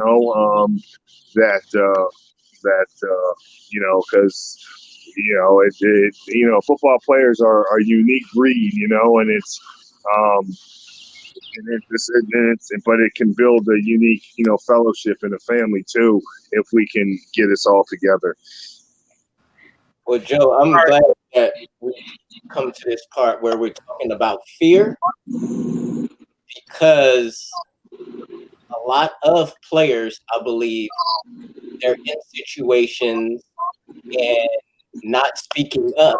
football players are a unique breed, and it's, but it can build a unique, fellowship in a family too, if we can get us all together. Well, Joe, I'm glad that we come to this part where we're talking about fear, because a lot of players, I believe, they're in situations and not speaking up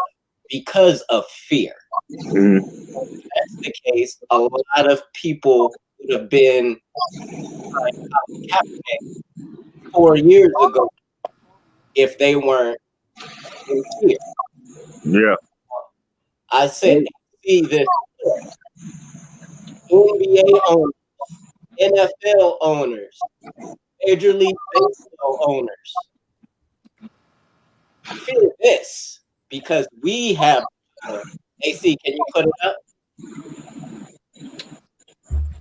because of fear. Mm-hmm. If that's the case, a lot of people would have been Kaepernick 4 years ago if they weren't in fear. Yeah. I see this: NBA owners, NFL owners, Major League Baseball owners fear this because we have. AC, can you put it up?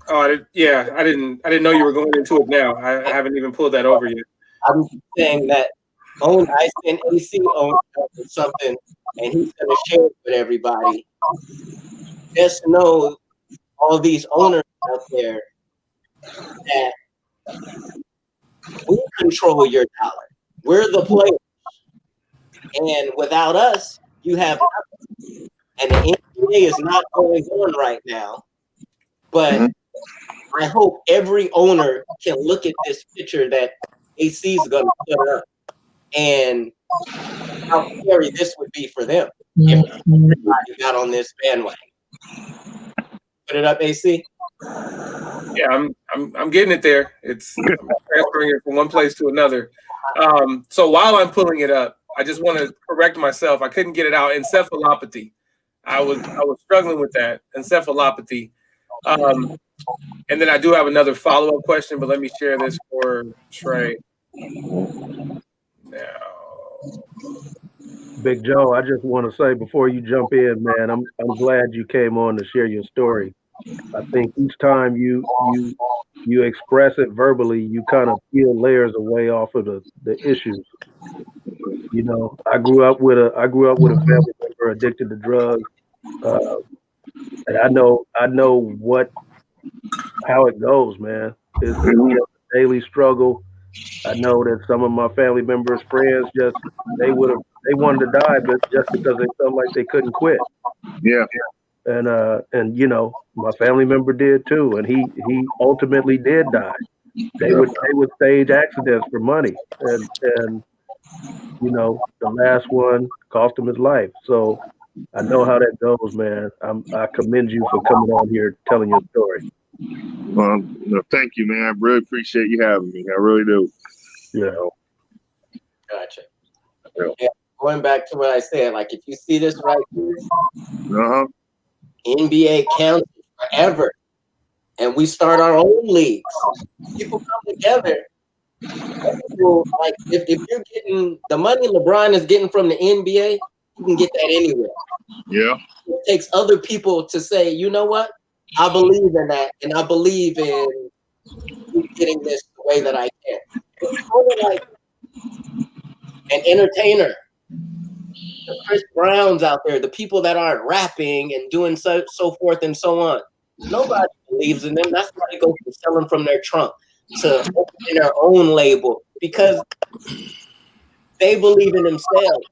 Oh, yeah, I didn't know you were going into it now. I haven't even pulled that over yet. I'm saying that I sent AC on something, and he's gonna share it with everybody. Just know all these owners out there that we control your dollar. We're the players, and without us, you have nothing. And the NBA is not going on right now, but I hope every owner can look at this picture that AC is going to put up and how scary this would be for them if everybody got on this bandwagon. Put it up, AC. Yeah, I'm getting it there. I'm transferring it from one place to another. So while I'm pulling it up, I just want to correct myself. I couldn't get it out. Encephalopathy. I was struggling with that. Encephalopathy. And then I do have another follow-up question, but let me share this for Trey. Now, Big Joe, I just want to say before you jump in, man, I'm glad you came on to share your story. I think each time you express it verbally, you kind of peel layers away off of the issues. You know, I grew up with a family member addicted to drugs, and I know how it goes, man. It's a daily struggle. I know that some of my family members, friends, they wanted to die, but just because they felt like they couldn't quit. Yeah. And you know, my family member did too, and he ultimately did die. They would stage accidents for money, and you know, the last one cost him his life. So I know how that goes, man. I commend you for coming on here telling your story. Well, thank you, man. I really appreciate you having me. I really do. Yeah. Gotcha. Yeah, going back to what I said, like if you see this right here, NBA counts forever, and we start our own leagues. People come together. People, like if you're getting the money LeBron is getting from the NBA, you can get that anywhere. Yeah. It takes other people to say, you know what, I believe in that, and I believe in getting this the way that I can. It's sort of like an entertainer. The Chris Browns out there, the people that aren't rapping and doing so forth and so on. Nobody believes in them. That's why they go from selling from their trunk to opening their own label, because they believe in themselves.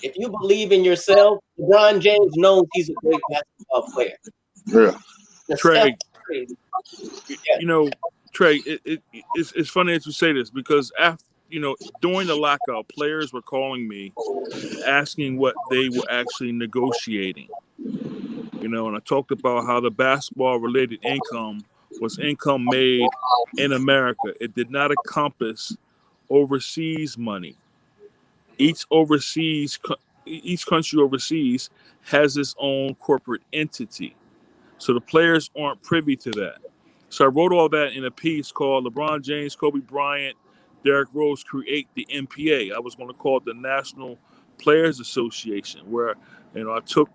If you believe in yourself, LeBron James knows he's a great basketball player. Yeah. Trey, you know, Trey, it's funny that you say this because after, you know, during the lockout, players were calling me asking what they were actually negotiating. You know, and I talked about how the basketball-related income was income made in America. It did not encompass overseas money. Each country overseas has its own corporate entity. So the players aren't privy to that. So I wrote all that in a piece called LeBron James, Kobe Bryant, Derrick Rose Create the NPA. I was going to call it the National Players Association, where, you know, I took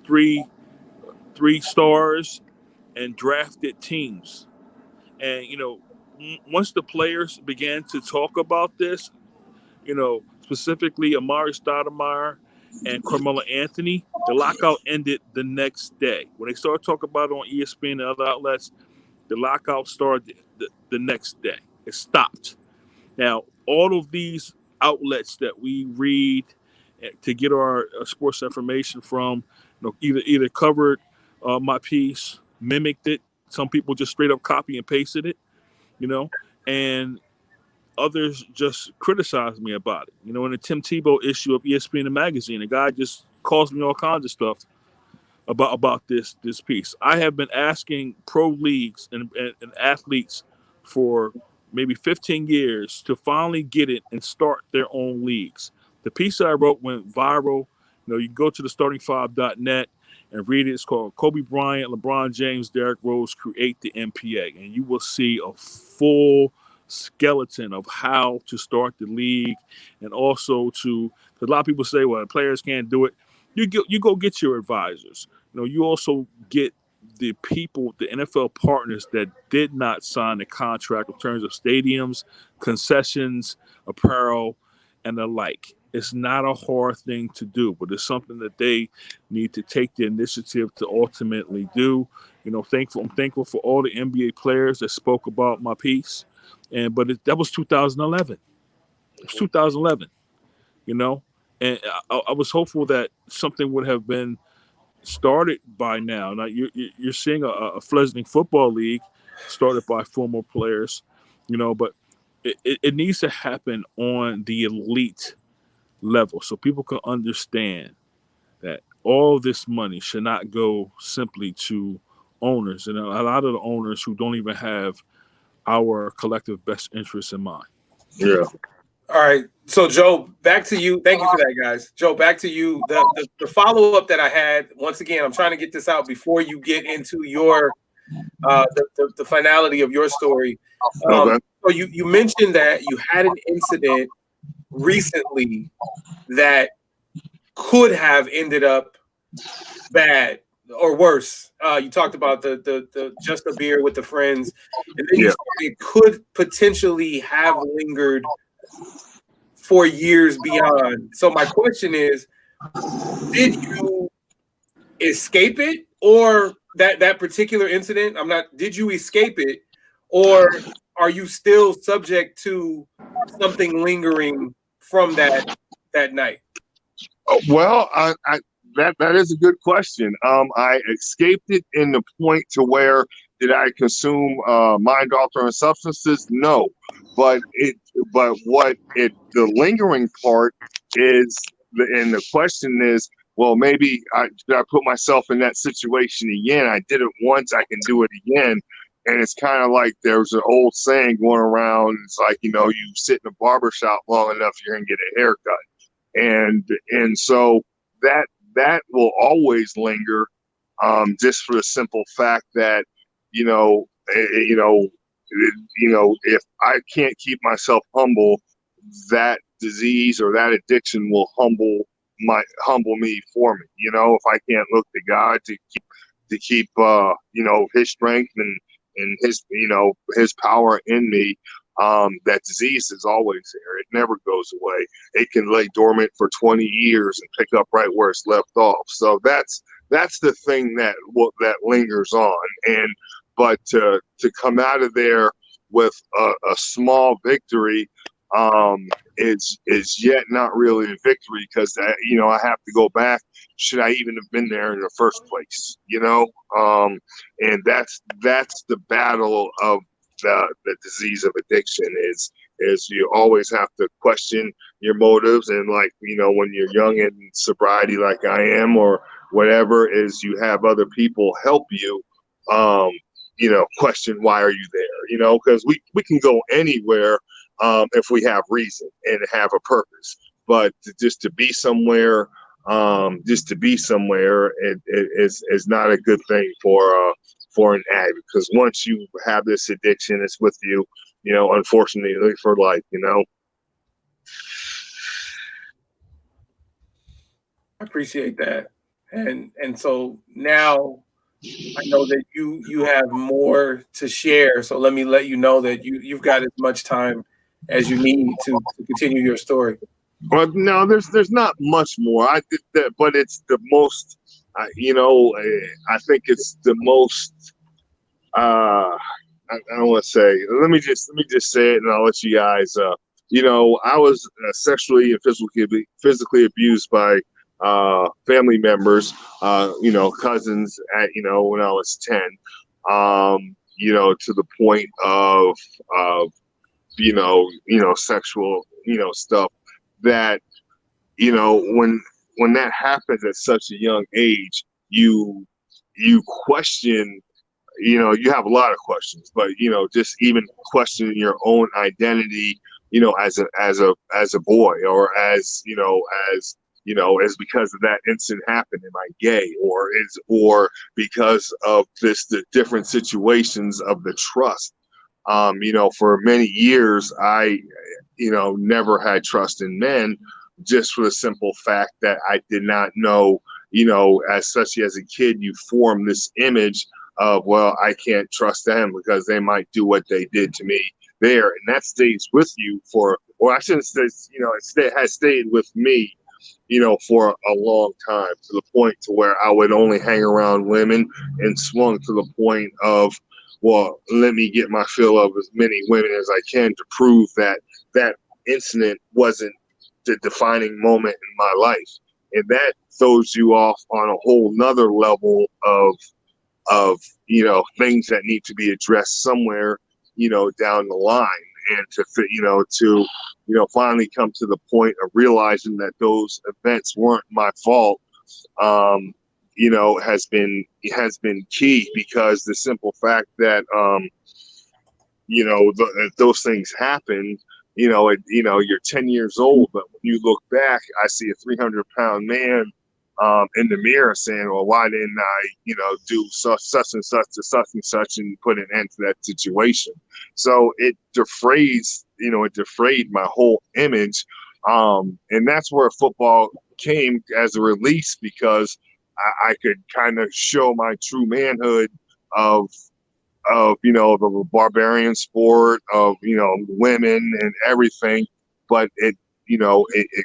three stars and drafted teams. And, you know, once the players began to talk about this, you know, specifically Amari Stoudemire and Carmelo Anthony, the lockout ended the next day. When they started talking about it on ESPN and other outlets, the lockout started the next day. It stopped. Now, all of these outlets that we read to get our sports information from, you know, either covered my piece, mimicked it. Some people just straight up copy and pasted it, you know, and others just criticized me about it. You know, in the Tim Tebow issue of ESPN the magazine, the guy just calls me all kinds of stuff about this piece. I have been asking pro leagues and athletes for maybe 15 years to finally get it and start their own leagues. The piece that I wrote went viral. You know, you can go to the starting5.net and read it. It's called Kobe Bryant, LeBron James, Derrick Rose Create the NPA. And you will see a full skeleton of how to start the league, and also to, because a lot of people say, well, players can't do it. You go get your advisors. You know, you also get the people, the NFL partners that did not sign the contract in terms of stadiums, concessions, apparel, and the like. It's not a hard thing to do, but it's something that they need to take the initiative to ultimately do. I'm thankful for all the NBA players that spoke about my piece, that was 2011. It was 2011, and I was hopeful that something would have been started by now. Now you're seeing a fledgling football league started by former players, but it needs to happen on the elite level so people can understand that all this money should not go simply to owners, and a lot of the owners who don't even have our collective best interests in mind. Yeah. All right. So, Joe, back to you. Thank you for that, guys. Joe, back to you. The follow-up that I had, once again, I'm trying to get this out before you get into your the finality of your story. Okay. So you mentioned that you had an incident recently that could have ended up bad or worse. You talked about the just a beer with the friends, and then you said it could potentially have lingered for years beyond. So my question is, did you escape it, or that particular incident? Did you escape it, or are you still subject to something lingering from that night? Well, that is a good question. I escaped it in the point to where did I consume mind-altering substances? No, but the lingering part is, and the question is, well, maybe should I put myself in that situation again? I did it once, I can do it again. And it's kind of like there's an old saying going around. It's like, you sit in a barbershop long enough, you're going to get a haircut. And so that will always linger, just for the simple fact that, if I can't keep myself humble, that disease or that addiction will humble me for me. If I can't look to God to keep his strength and his power in me, that disease is always there. It never goes away. It can lay dormant for 20 years and pick up right where it's left off. So that's the thing that lingers on. But to come out of there with a small victory, is yet not really a victory, because I have to go back. Should I even have been there in the first place? And that's the battle of the disease of addiction is you always have to question your motives. And when you're young in sobriety, like I am, or whatever, is you have other people help you, question why are you there? Because we can go anywhere if we have reason and have a purpose. But just to be somewhere, it is not a good thing for an addict, because once you have this addiction, it's with you, unfortunately, for life. I appreciate that. And so now I know that you have more to share. So let me let you know that you've got as much time as you need to continue your story. Well, no, there's not much more. I did that, but it's the most. I think it's the most. I don't want to say. Let me just say it, and I'll let you guys. I was sexually and physically abused by family members. Cousins at when I was 10. To the point of sexual stuff that when that happens at such a young age, you question. You have a lot of questions, but just even questioning your own identity, as a boy, or as because of that incident happened, am I gay, or because of the different situations of the trust. For many years, I never had trust in men, just for the simple fact that I did not know, especially as a kid, you form this image of, well, I can't trust them because they might do what they did to me there. And that stays with you for, or I shouldn't say, it has stayed with me, for a long time, to the point to where I would only hang around women, and swung to the point of, well, let me get my fill of as many women as I can to prove that that incident wasn't the defining moment in my life. And that throws you off on a whole nother level of things that need to be addressed somewhere, down the line. And to finally come to the point of realizing that those events weren't my fault, has been key, because the simple fact that, those things happen, you're 10 years old, but when you look back, I see a 300-pound man in the mirror saying, well, why didn't I, do such and such to such and such and put an end to that situation? So it defrayed my whole image. And that's where football came as a release, because I could kind of show my true manhood of the barbarian sport of, women and everything, but it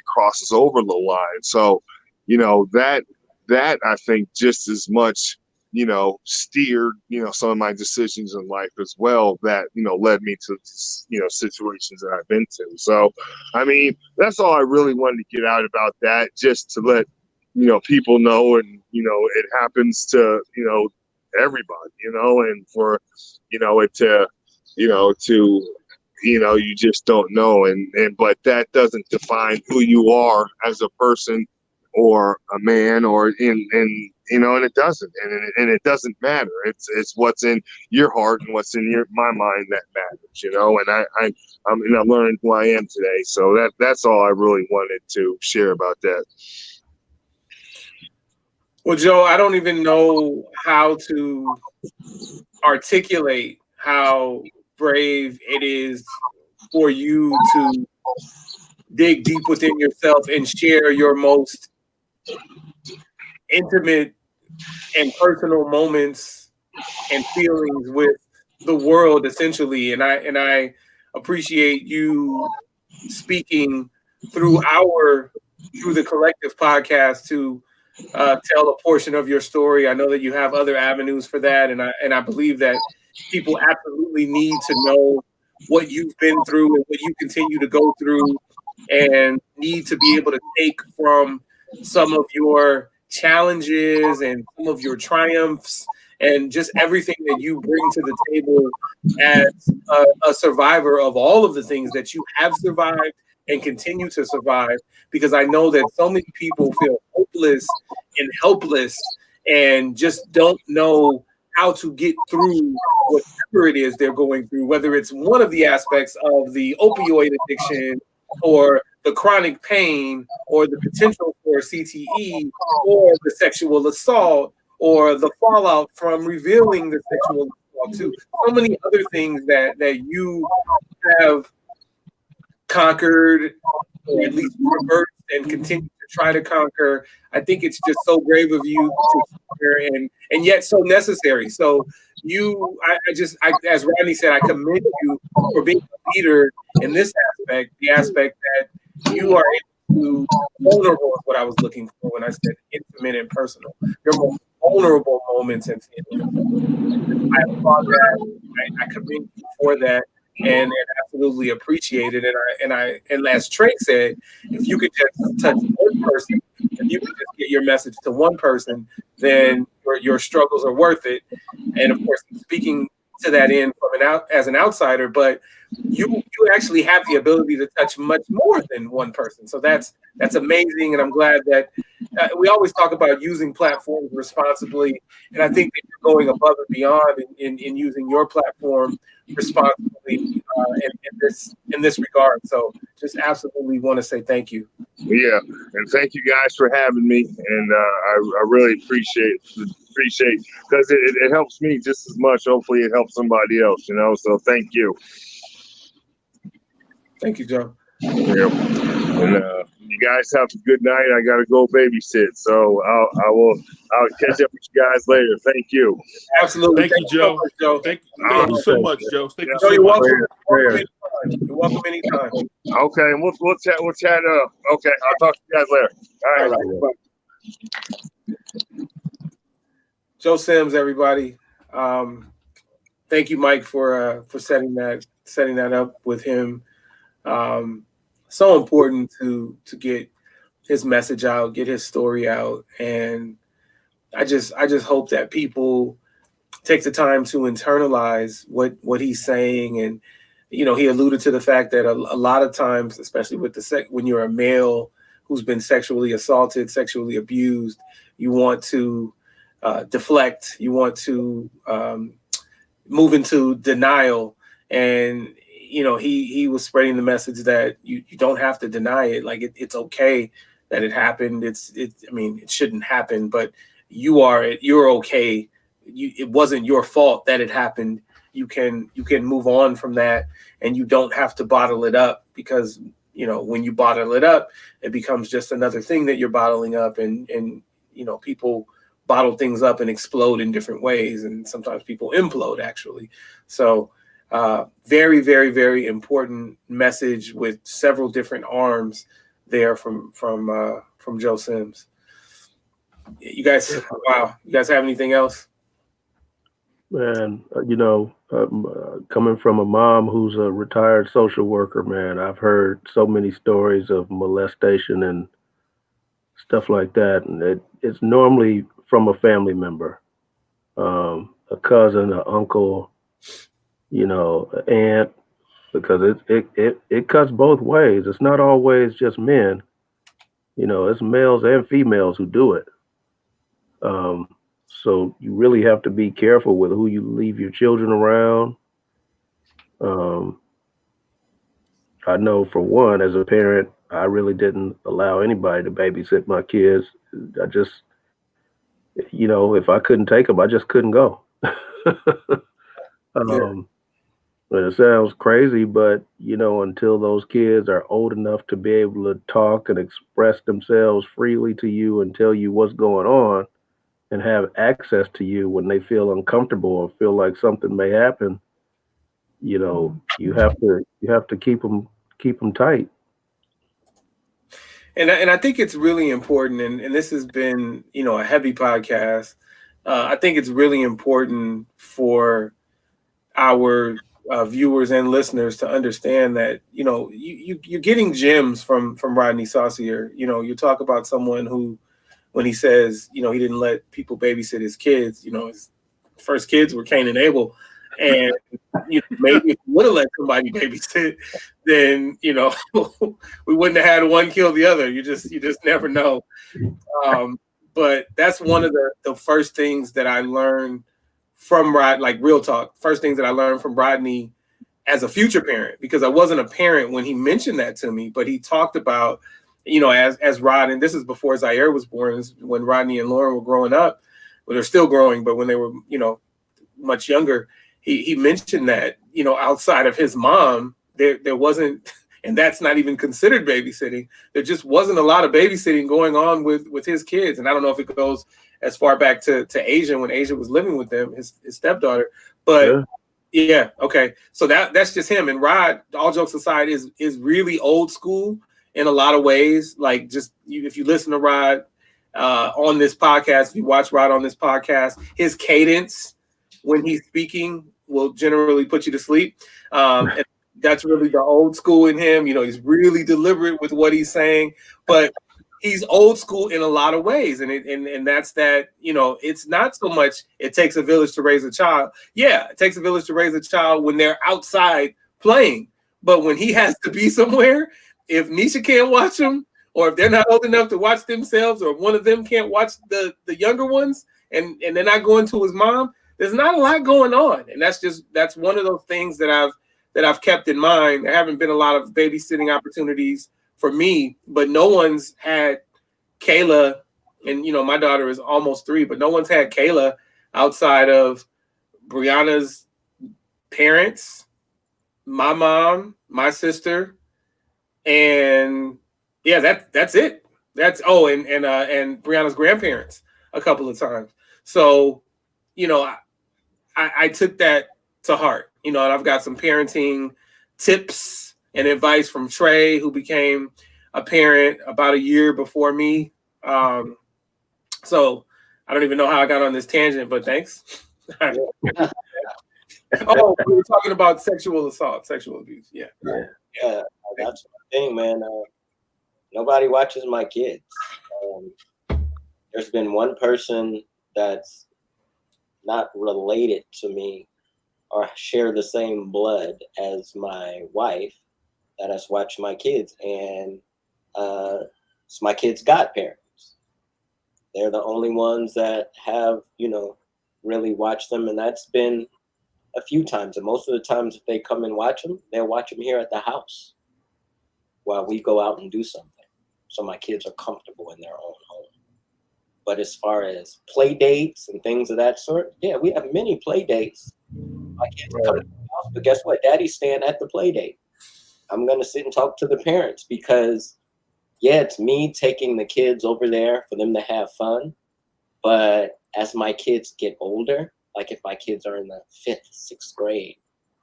crosses over the line. So, that I think just as much, steered, some of my decisions in life as well, that, led me to, situations that I've been to. So, I mean, that's all I really wanted to get out about that, just to let, people know, and, it happens to, everybody, and for, it to, you just don't know. But that doesn't define who you are as a person or a man, or and it doesn't, and it doesn't matter. It's what's in your heart and what's in my mind that matters, and I'm learning who I am today. So that's all I really wanted to share about that. Well, Joe, I don't even know how to articulate how brave it is for you to dig deep within yourself and share your most intimate and personal moments and feelings with the world, essentially. And I appreciate you speaking through the collective podcast to tell a portion of your story. I know that you have other avenues for that, and I believe that people absolutely need to know what you've been through and what you continue to go through, and need to be able to take from some of your challenges and some of your triumphs and just everything that you bring to the table as a survivor of all of the things that you have survived and continue to survive, because I know that so many people feel hopeless and helpless and just don't know how to get through whatever it is they're going through, whether it's one of the aspects of the opioid addiction or the chronic pain or the potential for CTE or the sexual assault or the fallout from revealing the sexual assault too. So many other things that you have conquered, or at least reversed and continue to try to conquer. I think it's just so brave of you to share, and yet so necessary. So I as Rodney said, I commend you for being a leader in this aspect, the aspect that you are able to vulnerable is what I was looking for when I said intimate and personal. Your most vulnerable moments and feelings. I applaud that. I commend you for that. And absolutely appreciate it. And as Trey said, if you could just touch one person, if you could just get your message to one person, then your struggles are worth it. And of course, speaking to that end as an outsider, but you actually have the ability to touch much more than one person. So that's amazing, and I'm glad that we always talk about using platforms responsibly, and I think that you're going above and beyond in using your platform responsibly in this regard. So just absolutely want to say thank you. Yeah, and thank you guys for having me, and I really appreciate because it helps me just as much. Hopefully it helps somebody else, so thank you. Thank you, Joe. Yep. And you guys have a good night. I gotta go babysit, so I'll catch up with you guys later. Thank you. Absolutely. Thank you, Joe. So much, Joe. Thank All you so much, Joe. Thank you Joe, so you're much. welcome. You're welcome anytime. Okay, and we'll chat. Okay, I'll talk to you guys later. All right. Joe Sims, everybody. Thank you, Mike, for setting that up with him. So important to get his message out, get his story out, and I just hope that people take the time to internalize what he's saying. And he alluded to the fact that a lot of times, especially with when you're a male who's been sexually assaulted, sexually abused, you want to deflect, you want to move into denial. And he was spreading the message that you don't have to deny it. Like it's okay that it happened. It shouldn't happen, but you're okay. It wasn't your fault that it happened. You can move on from that, and you don't have to bottle it up, because when you bottle it up, it becomes just another thing that you're bottling up, and people bottle things up and explode in different ways, and sometimes people implode actually. So very, very, very important message with several different arms there from Joe Sims. You guys, wow. You guys have anything else? Man, coming from a mom who's a retired social worker, man, I've heard so many stories of molestation and stuff like that. And it's normally from a family member, a cousin, an uncle, an aunt, because it cuts both ways. It's not always just men, it's males and females who do it. So you really have to be careful with who you leave your children around. I know for one, as a parent, I really didn't allow anybody to babysit my kids. I just, if I couldn't take them, I just couldn't go. And it sounds crazy, but until those kids are old enough to be able to talk and express themselves freely to you and tell you what's going on, and have access to you when they feel uncomfortable or feel like something may happen, you have to keep them tight. And I think it's really important, and this has been, a heavy podcast. I think it's really important for our viewers and listeners to understand that, you're getting gems from Rodney Saucier. You talk about someone who, when he says, he didn't let people babysit his kids, his first kids were Cain and Abel. And maybe if you would have let somebody babysit, then we wouldn't have had one kill the other. You just never know. But that's one of the first things that I learned from Rod, like real talk. First things that I learned from Rodney as a future parent, because I wasn't a parent when he mentioned that to me, but he talked about, as Rod, and this is before Zaire was born, this is when Rodney and Lauren were growing up. Well, they're still growing, but when they were, much younger, he mentioned that, outside of his mom, there wasn't, and that's not even considered babysitting. There just wasn't a lot of babysitting going on with his kids. And I don't know if it goes as far back to Asia, when Asia was living with them, his stepdaughter. But yeah, okay. So that's just him. And Rod, all jokes aside, is really old school in a lot of ways. Like, just if you listen to Rod on this podcast, if you watch Rod on this podcast, his cadence when he's speaking will generally put you to sleep. And that's really the old school in him. He's really deliberate with what he's saying, but he's old school in a lot of ways. And that's that, it's not so much it takes a village to raise a child. Yeah, it takes a village to raise a child when they're outside playing. But when he has to be somewhere, if Nisha can't watch them, or if they're not old enough to watch themselves, or if one of them can't watch the younger ones, and they're not going to his mom, there's not a lot going on. And that's one of those things that I've kept in mind. There haven't been a lot of babysitting opportunities for me, but no one's had Kayla, and my daughter is almost 3, but no one's had Kayla outside of Brianna's parents, my mom, my sister, and yeah, that's it. That's and Brianna's grandparents a couple of times. So, you know, I took that to heart, you know, and I've got some parenting tips and advice from Trey, who became a parent about a year before me. So I don't even know how I got on this tangent, but thanks. Oh, we were talking about sexual assault, sexual abuse. Yeah. That's the thing, man. Nobody watches my kids. There's been one person that's not related to me or share the same blood as my wife that has watched my kids, and it's my kids' godparents. They're the only ones that have, you know, really watched them, and that's been a few times. And most of the times, if they come and watch them, they'll watch them here at the house while we go out and do something. So my kids are comfortable in their own home. But as far as play dates and things of that sort, yeah, we have many play dates. My kids come to the house, but guess what? Daddy's staying at the play date. I'm going to sit and talk to the parents because, yeah, it's me taking the kids over there for them to have fun. But as my kids get older, like if my kids are in the 5th, 6th grade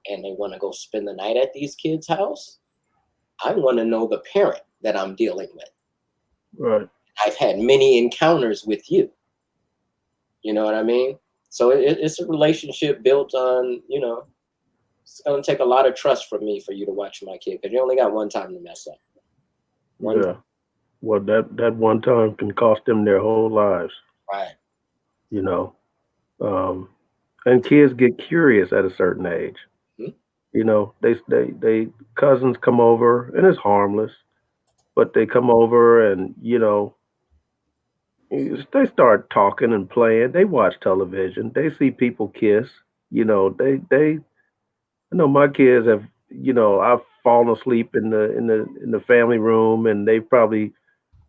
and they want to go spend the night at these kids' house, I want to know the parent that I'm dealing with. Right. I've had many encounters with you. You know what I mean? So it's a relationship built on, you know, it's going to take a lot of trust from me for you to watch my kid because you only got one time to mess up. Yeah. Well, that one time can cost them their whole lives. Right. You know, and kids get curious at a certain age. Mm-hmm. You know, they cousins come over and it's harmless, but they come over and, you know, they start talking and playing. They watch television. They see people kiss. You know, I know my kids have. You know, I've fallen asleep in the family room, and they probably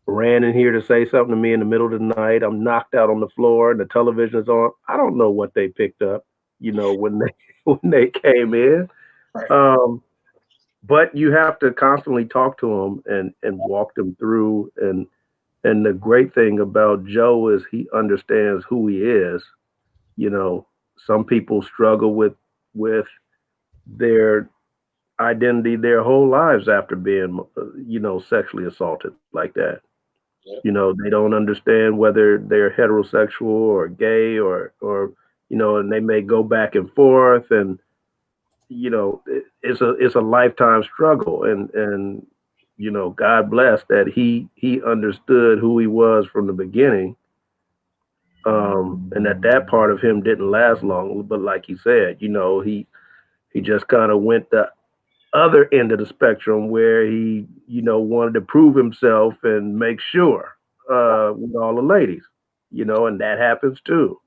ran in here to say something to me in the middle of the night. I'm knocked out on the floor, and the television is on. I don't know what they picked up. You know, when they when they came in. But you have to constantly talk to them and walk them through and the great thing about Joe is he understands who he is. You know, some people struggle with their identity their whole lives after being, you know, sexually assaulted like that. Yep. You know, they don't understand whether they're heterosexual or gay or you know, and they may go back and forth, and you know, it's a lifetime struggle, and you know, God bless that he understood who he was from the beginning, and that part of him didn't last long. But like he said, you know, he just kind of went the other end of the spectrum where he, you know, wanted to prove himself and make sure with all the ladies, you know, and that happens too.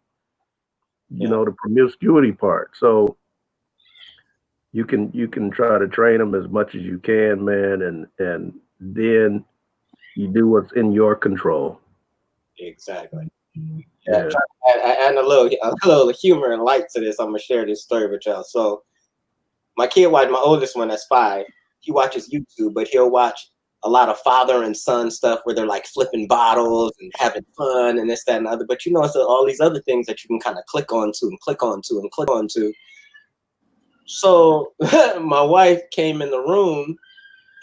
You know, the promiscuity part. So you can try to train them as much as you can, man, and then you do what's in your control. Exactly. Yeah. And a little humor and light to this. I'm gonna share this story with y'all. So my oldest one that's 5, he watches YouTube, but he'll watch a lot of father and son stuff where they're like flipping bottles and having fun and this, that, and the other. But you know, it's all these other things that you can kind of click onto and click onto and click onto. So my wife came in the room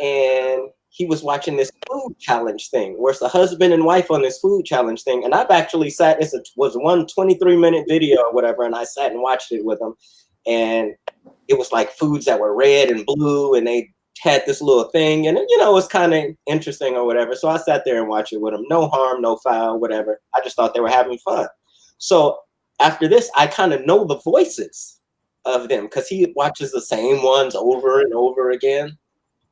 and he was watching this food challenge thing where it's a husband and wife on this food challenge thing. And I've actually sat, was one 23-minute video or whatever, and I sat and watched it with him. And it was like foods that were red and blue, and they had this little thing, and you know, it was kind of interesting or whatever. So I sat there and watched it with them. No harm, no foul, whatever. I just thought they were having fun. So after this, I kind of know the voices of them because he watches the same ones over and over again.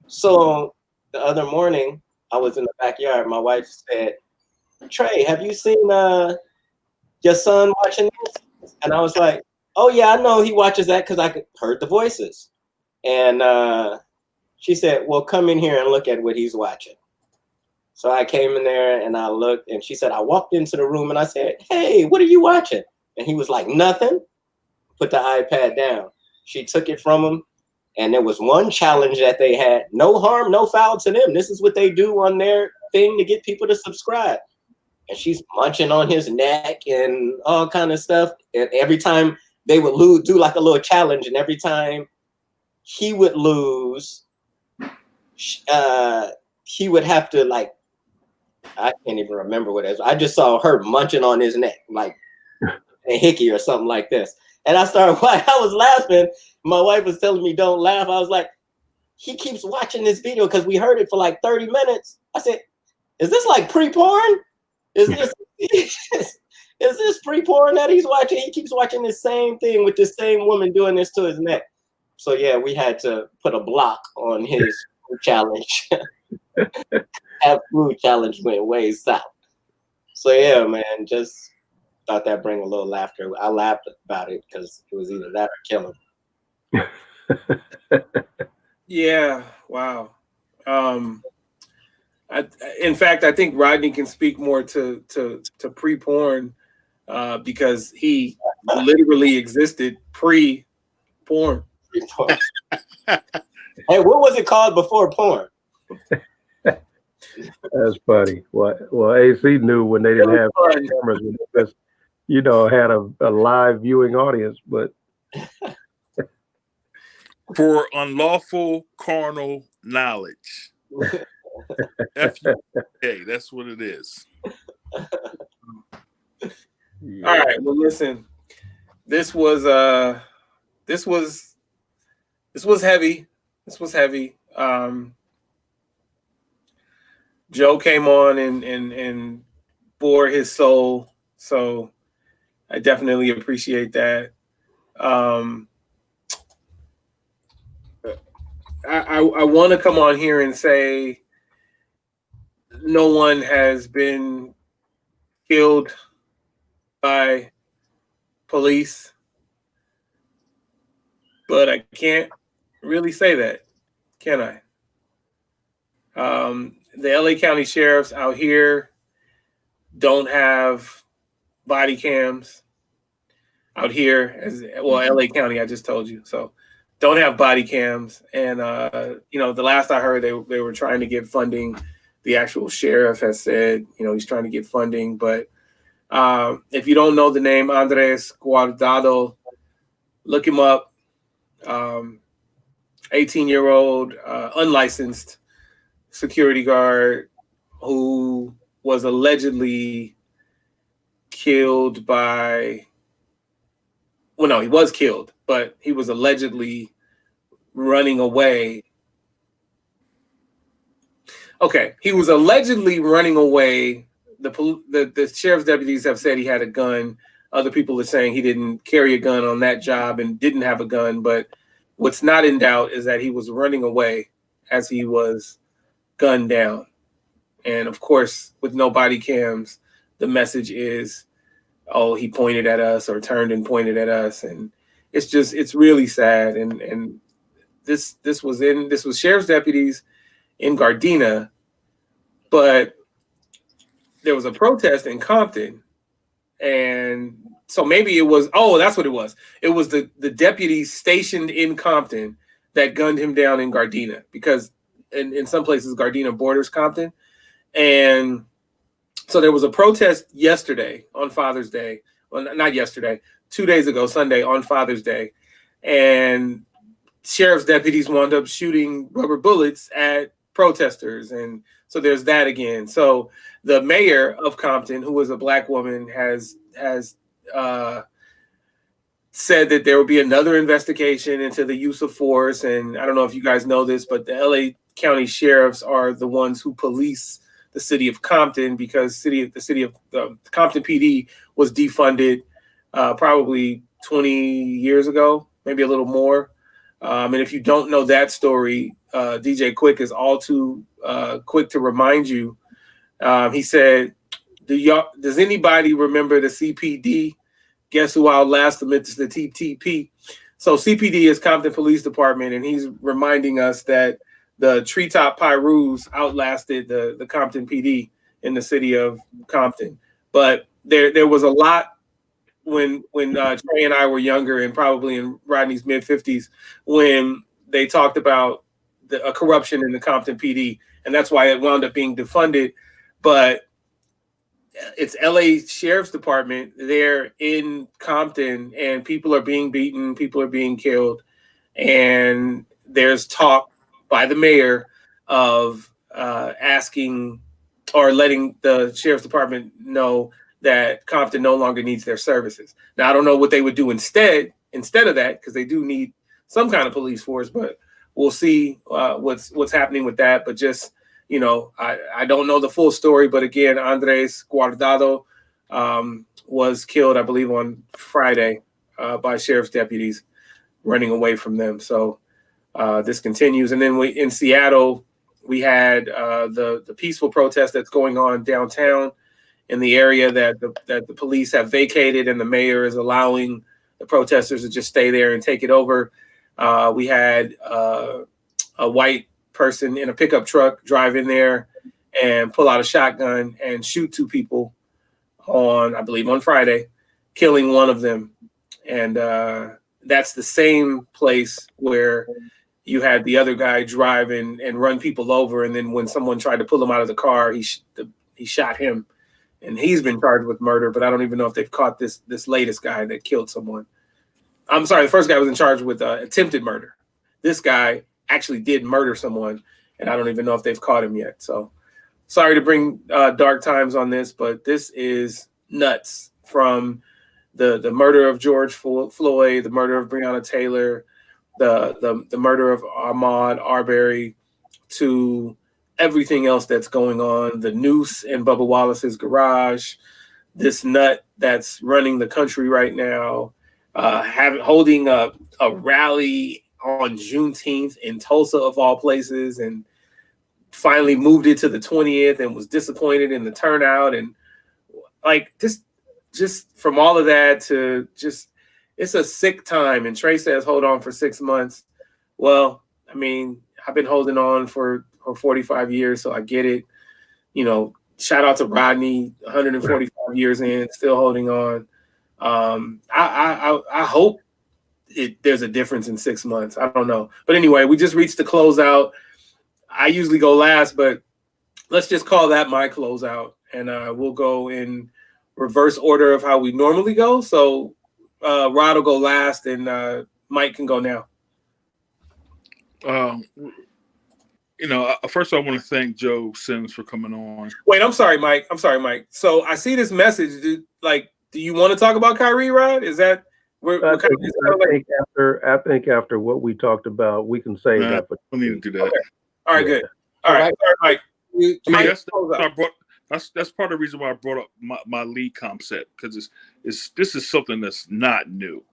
So the other morning, I was in the backyard. My wife said, "Trey, have you seen your son watching this?" And I was like, "Oh yeah, I know he watches that because I heard the voices." And she said, "Well, come in here and look at what he's watching." So I came in there and I looked, and she said, I walked into the room and I said, "Hey, what are you watching?" And he was like, "Nothing." Put the iPad down. She took it from him, And there was one challenge that they had, no harm, no foul to them. This is what they do on their thing to get people to subscribe. And she's munching on his neck and all kind of stuff. And every time they would lose, do like a little challenge, and every time he would lose, he would have to, like, I can't even remember what it is. I just saw her munching on his neck, like a hickey or something like this. And I started, I was laughing. My wife was telling me, don't laugh. I was like, he keeps watching this video because we heard it for like 30 minutes. I said, is this like pre-porn? Is this pre-porn that he's watching? He keeps watching the same thing with the same woman doing this to his neck. So yeah, we had to put a block on his challenge. That food challenge went way south. So yeah, man, just thought that'd bring a little laughter. I laughed about it because it was either that or kill him. Yeah, wow. In fact, I think Rodney can speak more to pre-porn because he literally existed pre-porn. Hey, what was it called before porn? That's funny. Well, AC knew when they didn't have cameras, when they just, had a live viewing audience, but for unlawful carnal knowledge. FUK, that's what it is. Yeah. All right. Well, listen, this was heavy. This was heavy. Joe came on and bore his soul, so I definitely appreciate that. I want to come on here and say no one has been killed by police, but I can't really say that, can I? The LA County sheriffs out here don't have body cams out here as well. LA County, I just told you, so don't have body cams. And the last I heard, they were trying to get funding. The actual sheriff has said, he's trying to get funding. But if you don't know the name Andres Guardado, look him up. 18-year-old unlicensed security guard who was allegedly killed by, well, no, he was killed, but he was allegedly running away. Okay, he was allegedly running away. The sheriff's deputies have said he had a gun. Other people are saying he didn't carry a gun on that job and didn't have a gun. But what's not in doubt is that he was running away as he was gunned down. And of course, with no body cams, the message is, oh, he pointed at us or turned and pointed at us. And it's really sad. And this was sheriff's deputies in Gardena, but there was a protest in Compton. And so maybe it was, that's what it was. It was the deputies stationed in Compton that gunned him down in Gardena, because in some places Gardena borders Compton. And so there was a protest yesterday on Father's Day. Well, not yesterday, 2 days ago, Sunday on Father's Day. And sheriff's deputies wound up shooting rubber bullets at protesters. And so there's that again. So the mayor of Compton, who was a Black woman, has said that there will be another investigation into the use of force. And I don't know if you guys know this, but the LA County sheriffs are the ones who police the city of Compton, because the city of Compton PD was defunded probably 20 years ago, maybe a little more. And if you don't know that story, DJ Quick is all too quick to remind you. He said, does anybody remember the CPD? Guess who outlasted them? It's the TTP. So CPD is Compton Police Department, and he's reminding us that the Treetop Pyrus outlasted the Compton PD in the city of Compton. But there was a lot when Trey and I were younger, and probably in Rodney's mid-50s, when they talked about a corruption in the Compton PD, and that's why it wound up being defunded. But it's LA Sheriff's Department. They're in Compton, and people are being beaten, people are being killed, and there's talk by the mayor of asking or letting the Sheriff's Department know that Compton no longer needs their services. Now, I don't know what they would do instead of that, because they do need some kind of police force, but we'll see what's happening with that. But just, I don't know the full story, but again, Andres Guardado was killed, I believe, on Friday by sheriff's deputies running away from them. So this continues. And then in Seattle, we had the peaceful protest that's going on downtown in the area that the police have vacated, and the mayor is allowing the protesters to just stay there and take it over. We had a white person in a pickup truck drive in there and pull out a shotgun and shoot two people I believe on Friday, killing one of them. And that's the same place where you had the other guy drive and run people over. And then when someone tried to pull him out of the car, he shot him. And he's been charged with murder, but I don't even know if they've caught this latest guy that killed someone. I'm sorry, the first guy was in charge with attempted murder. This guy actually did murder someone, and I don't even know if they've caught him yet. So sorry to bring dark times on this, but this is nuts. From the murder of George Floyd, the murder of Breonna Taylor, the murder of Ahmaud Arbery, to everything else that's going on, the noose in Bubba Wallace's garage, this nut that's running the country right now, holding a rally on Juneteenth in Tulsa, of all places, and finally moved it to the 20th and was disappointed in the turnout. And like just from all of that to just, it's a sick time. And Trey says, hold on for 6 months. Well, I mean, I've been holding on for 45 years, so I get it. Shout out to Rodney, 145 years in, still holding on. I hope there's a difference in 6 months. I don't know. But anyway, we just reached the closeout. I usually go last, but let's just call that my closeout. And we'll go in reverse order of how we normally go. So Rod will go last, and Mike can go now. First I want to thank Joe Sims for coming on. Wait, I'm sorry, Mike. So I see this message. Do you want to talk about Kyrie, Rod? Is that I think after what we talked about, we can say that. But we need to do that. Okay. All right, good. All right, Mike. That's part of the reason why I brought up my lead comp set, because this is something that's not new.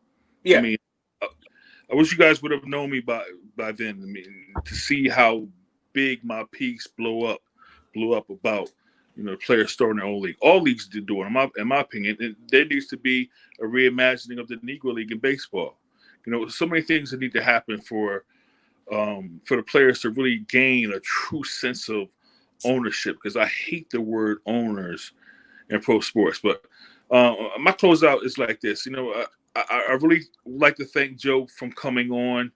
Yeah. I mean, I wish you guys would have known me by then. I mean, to see how big my piece blew up about players starting their own league. All leagues do it, in my opinion. There needs to be a reimagining of the Negro League in baseball. So many things that need to happen for the players to really gain a true sense of ownership, because I hate the word owners in pro sports. But my closeout is like this. I really like to thank Joe for coming on.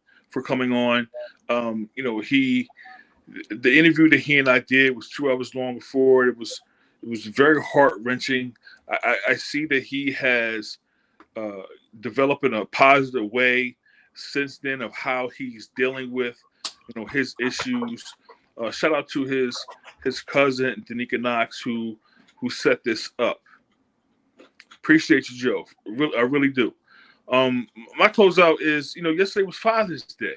The interview that he and I did was 2 hours long before. It was very heart-wrenching. I see that he has developed in a positive way since then of how he's dealing with his issues. Shout out to his cousin Danica Knox who set this up. Appreciate you, Joe. I really do. My closeout is, yesterday was Father's Day.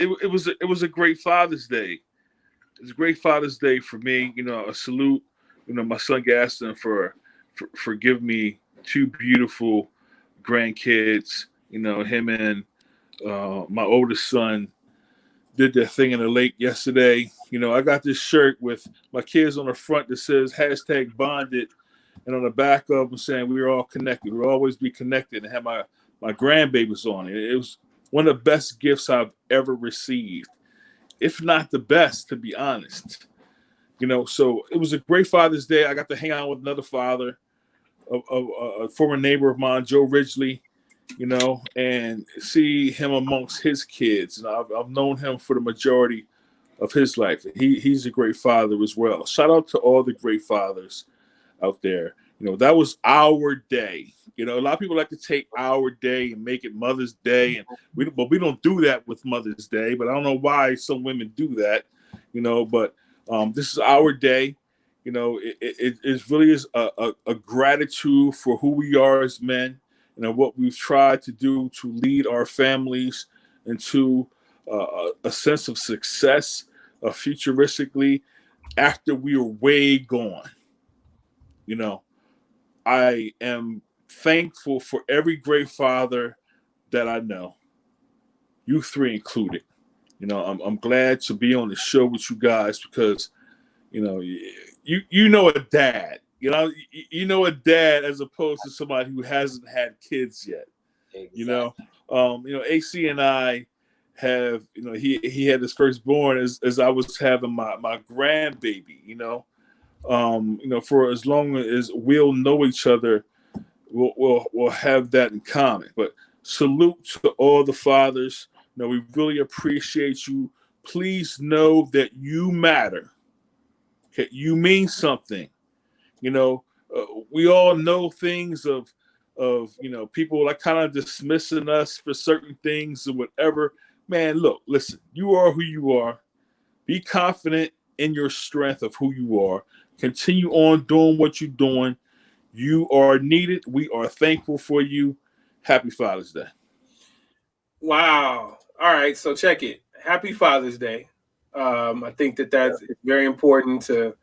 It was a great Father's Day. It was a great Father's Day for me. A salute, my son Gaston for giving me 2 beautiful grandkids. Him and my oldest son did their thing in the lake yesterday. I got this shirt with my kids on the front that says #bonded, and on the back of them saying we were all connected. We'll always be connected, and have my grandbabies on it. It was one of the best gifts I've ever received, if not the best, to be honest. So it was a great Father's Day. I got to hang out with another father, a former neighbor of mine, Joe Ridgely. you know, and see him amongst his kids. And I've known him for the majority of his life. He's a great father as well. Shout out to all the great fathers out there. You know, that was our day. You know, a lot of people like to take our day and make it Mother's Day, and but we don't do that with Mother's Day. But I don't know why some women do that. You know, but this is our day. You know, it really is a gratitude for who we are as men, and what we've tried to do to lead our families into a sense of success, futuristically, after we are way gone. You know, I am thankful for every great father that I know, you three included. You know, I'm glad to be on the show with you guys because, you know, you know a dad. You know a dad as opposed to somebody who hasn't had kids yet. Exactly. You know, AC and I have, you know, he had his firstborn as I was having my grandbaby. You know, for as long as we'll know each other, we'll have that in common. But salute to all the fathers. You know, we really appreciate you. Please know that you matter. Okay, you mean something. You know, we all know things of you know, people like kind of dismissing us for certain things or whatever. Man, look, listen, you are who you are. Be confident in your strength of who you are. Continue on doing what you're doing. You are needed. We are thankful for you. Happy Father's Day. Wow. All right, so check it. Happy Father's Day. I think that's very important to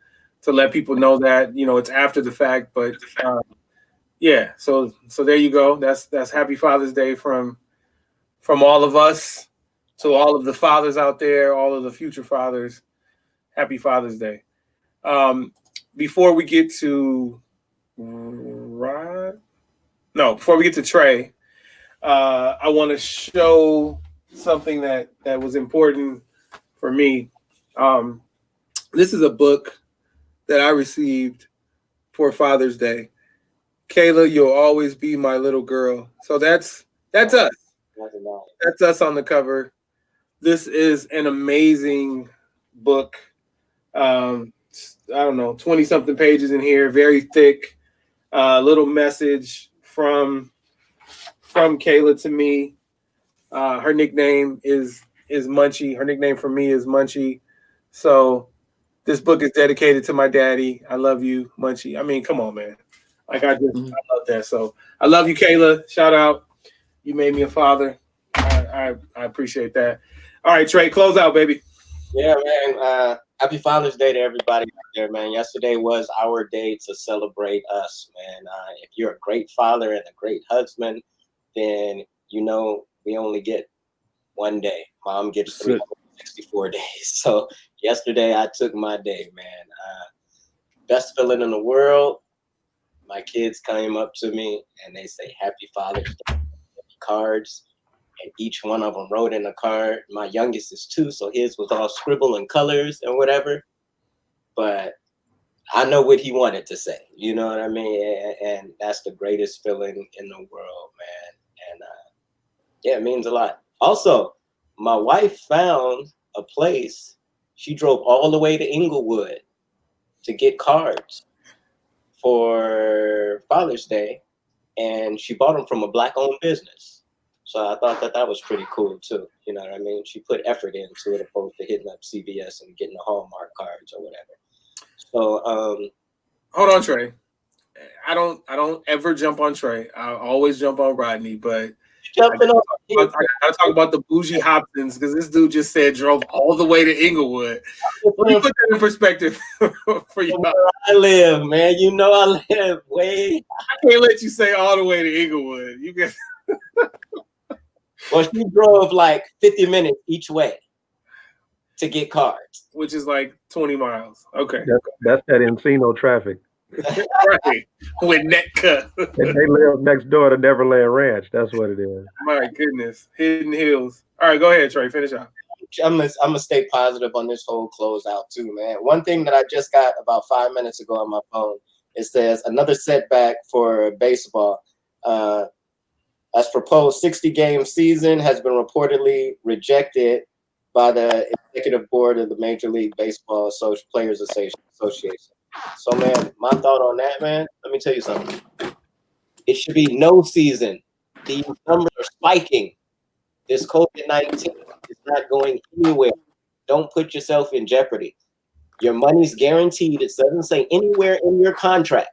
let people know that, you know, it's after the fact, but yeah. So there you go. That's Happy Father's Day from all of us to all of the fathers out there, all of the future fathers. Happy Father's Day. Before we get to Trey, I want to show something that was important for me. This is a book that I received for Father's Day. Kayla, you'll always be my little girl. So that's us. That's us on the cover. This is an amazing book. I don't know, 20-something pages in here, very thick. Little message from Kayla to me. Her nickname is Munchie. Her nickname for me is Munchie. So this book is dedicated to my daddy. I love you, Munchie. I mean, come on, man. Like I love that. So I love you, Kayla. Shout out. You made me a father. I appreciate that. All right, Trey, close out, baby. Yeah, man. Happy Father's Day to everybody out there, man. Yesterday was our day to celebrate us, man. If you're a great father and a great husband, then you know we only get one day. Mom gets 364 days. So yesterday I took my day, man. Best feeling in the world. My kids came up to me and they say, Happy Father's Day. Cards. And each one of them wrote in a card. My youngest is 2, so his was all scribble and colors and whatever. But I know what he wanted to say. You know what I mean? And that's the greatest feeling in the world, man. And yeah, it means a lot. Also, my wife found a place. She drove all the way to Inglewood to get cards for Father's Day, and she bought them from a Black-owned business. So I thought that was pretty cool too. You know what I mean? She put effort into it opposed to hitting up CVS and getting the Hallmark cards or whatever. So hold on, Trey. I don't ever jump on Trey. I always jump on Rodney, but I gotta talk about the bougie Hopsons because this dude just said drove all the way to Inglewood. Let me put that in perspective for you. Where I live, man. You know I live way. I can't let you say all the way to Inglewood. You can. Well, she drove like 50 minutes each way to get cards. Which is like 20 miles. Okay. That's that Encino traffic. Right. With Netka. And they live next door to Neverland Ranch. That's what it is. My goodness. Hidden Hills. All right, go ahead, Trey. Finish out. I'm gonna stay positive on this whole closeout too, man. One thing that I just got about 5 minutes ago on my phone, it says another setback for baseball. as proposed 60-game season has been reportedly rejected by the executive board of the Major League Baseball Players Association. So, man, my thought on that, man, let me tell you something. It should be no season. These numbers are spiking. This COVID-19 is not going anywhere. Don't put yourself in jeopardy. Your money's guaranteed. It doesn't say anywhere in your contract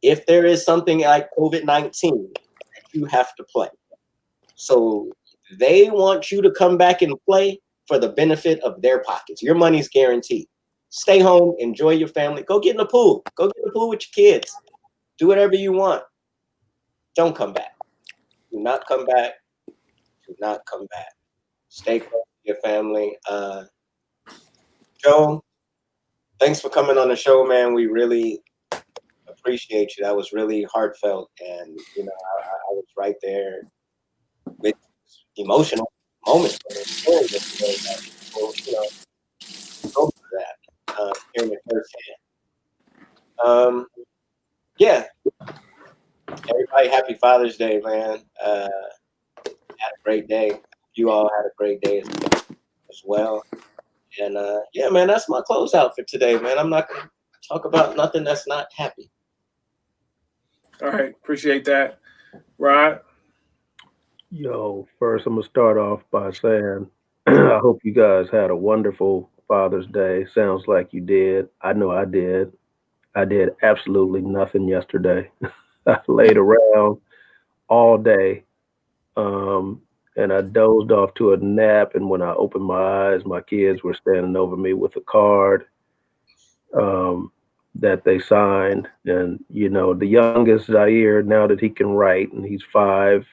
if there is something like COVID-19 that you have to play. So they want you to come back and play for the benefit of their pockets. Your money's guaranteed. Stay home, enjoy your family. Go get in the pool. Go get in the pool with your kids. Do whatever you want. Don't come back. Do not come back. Do not come back. Stay close to your family. Joe, thanks for coming on the show, man. We really appreciate you. That was really heartfelt, and you know, I was right there with emotional moments. Hearing this, people, you know, go through that, hearing it firsthand. Yeah. Everybody, happy Father's Day, man. Had a great day. You all had a great day as well. And yeah, man, that's my closeout for today, man. I'm not gonna talk about nothing that's not happy. All right, appreciate that, Rod. Yo, first I'm gonna start off by saying I hope you guys had a wonderful Father's Day. Sounds like you did. I know I did. I did absolutely nothing yesterday. I laid around all day, and I dozed off to a nap. And when I opened my eyes, my kids were standing over me with a card that they signed. And you know, the youngest Zaire, now that he can write, and he's 5,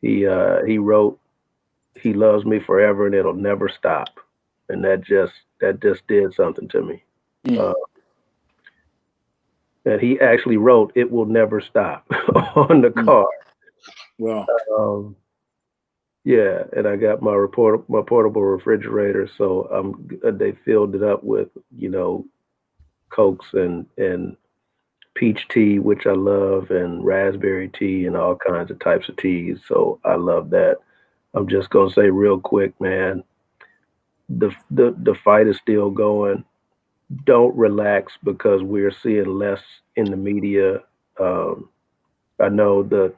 he wrote, "He loves me forever, and it'll never stop." And that just did something to me. And he actually wrote, "It will never stop" on the card. Wow. Yeah, and I got my portable refrigerator, so they filled it up with, you know, Cokes and peach tea, which I love, and raspberry tea and all kinds of types of teas. So I love that. I'm just gonna say real quick, man, the fight is still going. Don't relax because we're seeing less in the media. I know the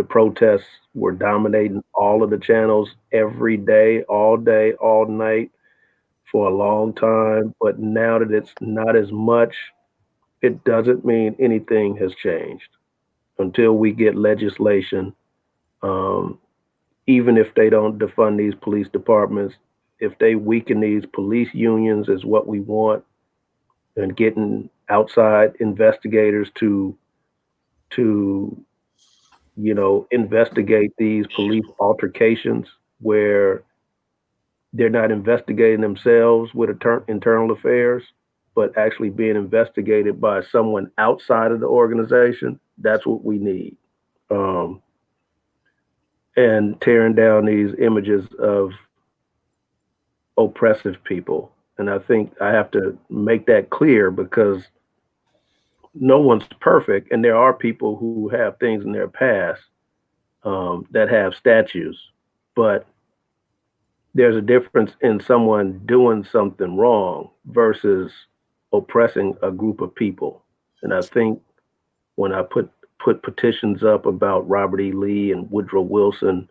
protests were dominating all of the channels every day, all night for a long time. But now that it's not as much, it doesn't mean anything has changed until we get legislation. Um, Even if they don't defund these police departments, if they weaken these police unions is what we want, and getting outside investigators to you know, investigate these police altercations where they're not investigating themselves with internal affairs, but actually being investigated by someone outside of the organization. That's what we need. And tearing down these images of oppressive people. And I think I have to make that clear because no one's perfect, and there are people who have things in their past that have statues, but there's a difference in someone doing something wrong versus oppressing a group of people. And I think when I put petitions up about Robert E. Lee and Woodrow Wilson,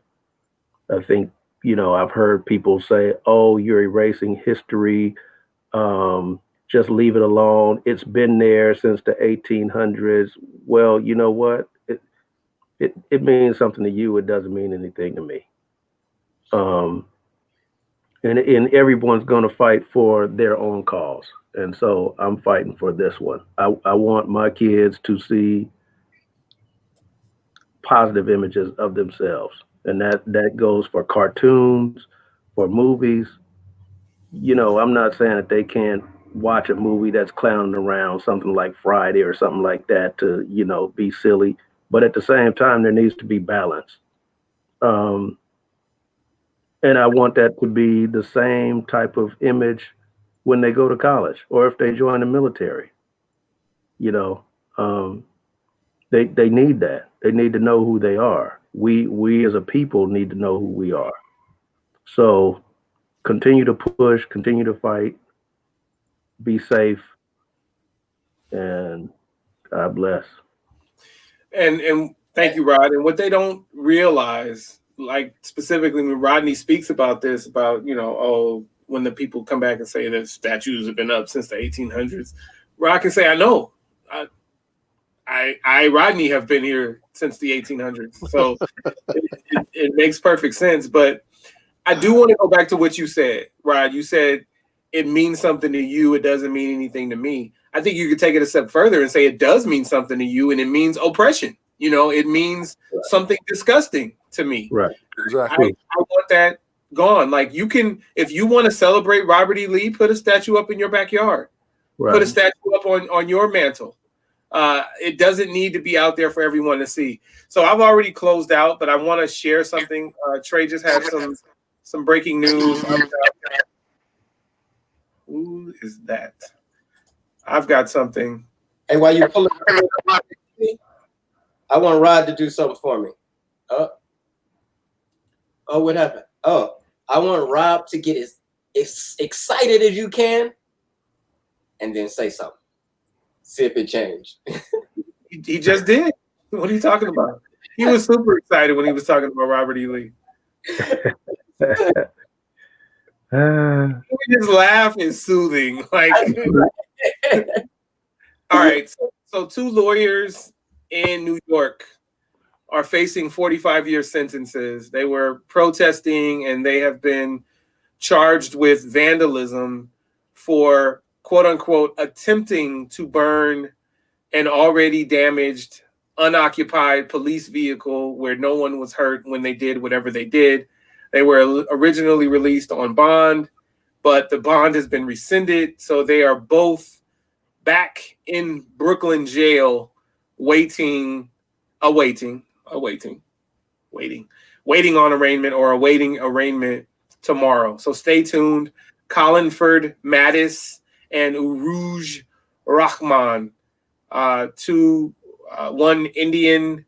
I think, you know, I've heard people say, "Oh, you're erasing history. Just leave it alone. It's been there since the 1800s." Well, you know what? It means something to you. It doesn't mean anything to me. And everyone's going to fight for their own cause. And so I'm fighting for this one. I want my kids to see positive images of themselves. And that goes for cartoons, for movies. You know, I'm not saying that they can't watch a movie that's clowning around, something like Friday or something like that, to, you know, be silly. But at the same time, there needs to be balance. And I want that to be the same type of image when they go to college or if they join the military. You know, they need that. They need to know who they are. we as a people need to know who we are. So continue to push, continue to fight, be safe, and God bless. And thank you, Rod. And what they don't realize, like specifically when Rodney speaks about this, about, you know, oh, when the people come back and say that statues have been up since the 1800s, Rod can say, I know. I Rodney, have been here since the 1800s. So it makes perfect sense. But I do want to go back to what you said, Rod. You said it means something to you. It doesn't mean anything to me. I think you could take it a step further and say it does mean something to you, and it means oppression. You know, it means something disgusting to me. Right. Exactly. I want that gone. Like, you can, if you want to celebrate Robert E. Lee, put a statue up in your backyard. Right. Put a statue up on your mantle. It doesn't need to be out there for everyone to see. So I've already closed out, but I want to share something. Trey just had some breaking news. Who is that? I've got something. Hey, while you pull it, I want Rod to do something for me. Oh, what happened? Oh, I want Rob to get as excited as you can, and then say something. See if it changed. He just did. What are you talking about? He was super excited when he was talking about Robert E. Lee. His laugh is soothing. Like, all right. So 2 lawyers in New York are facing 45-year sentences. They were protesting, and they have been charged with vandalism for, quote unquote, attempting to burn an already damaged, unoccupied police vehicle where no one was hurt when they did whatever they did. They were originally released on bond, but the bond has been rescinded. So they are both back in Brooklyn jail, waiting on arraignment, or awaiting arraignment tomorrow. So stay tuned. Collinford Mattis and Uruj Rahman, one Indian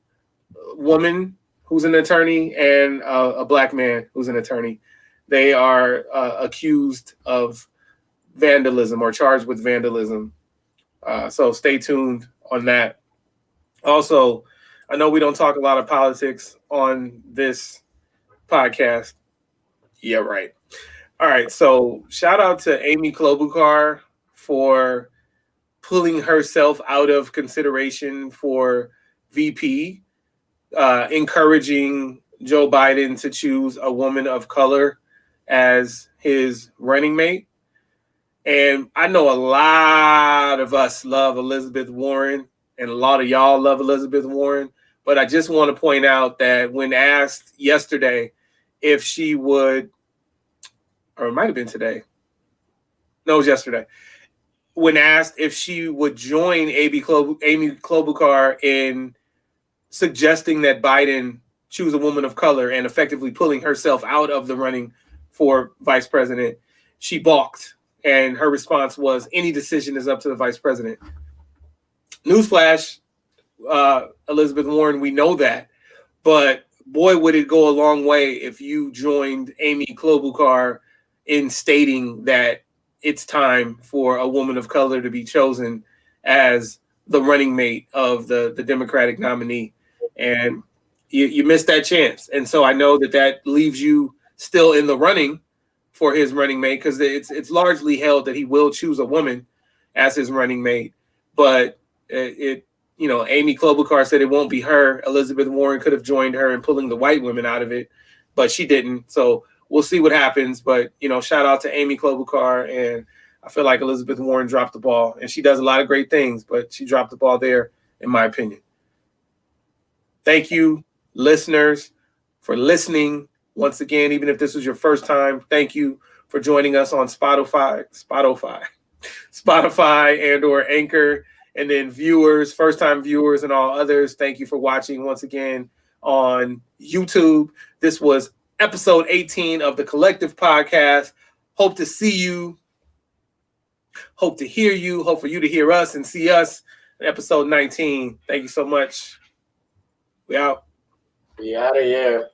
woman who's an attorney, and a black man who's an attorney. They are accused of vandalism, or charged with vandalism. So stay tuned on that. Also, I know we don't talk a lot of politics on this podcast. Yeah, right. All right. So shout out to Amy Klobuchar for pulling herself out of consideration for VP, encouraging Joe Biden to choose a woman of color as his running mate. And I know a lot of us love Elizabeth Warren, and a lot of y'all love Elizabeth Warren. But I just want to point out that when asked yesterday if she would, or it might have been today. No, it was yesterday. When asked if she would join Amy Klobuchar in suggesting that Biden choose a woman of color and effectively pulling herself out of the running for vice president, she balked. And her response was, any decision is up to the vice president. Newsflash, Elizabeth Warren, we know that. But boy, would it go a long way if you joined Amy Klobuchar in stating that it's time for a woman of color to be chosen as the running mate of the Democratic nominee. And you missed that chance. And so I know that leaves you still in the running for his running mate, because it's largely held that he will choose a woman as his running mate. But Amy Klobuchar said it won't be her. Elizabeth Warren could have joined her in pulling the white women out of it, but she didn't. So we'll see what happens. But, shout out to Amy Klobuchar. And I feel like Elizabeth Warren dropped the ball, and she does a lot of great things, but she dropped the ball there, in my opinion. Thank you, listeners, for listening. Once again, even if this was your first time, thank you for joining us on Spotify and or Anchor. And then viewers, first-time viewers and all others, thank you for watching once again on YouTube. This was episode 18 of the Collective Podcast. Hope to see you. Hope to hear you. Hope for you to hear us and see us in episode 19. Thank you so much. We out. We out of here.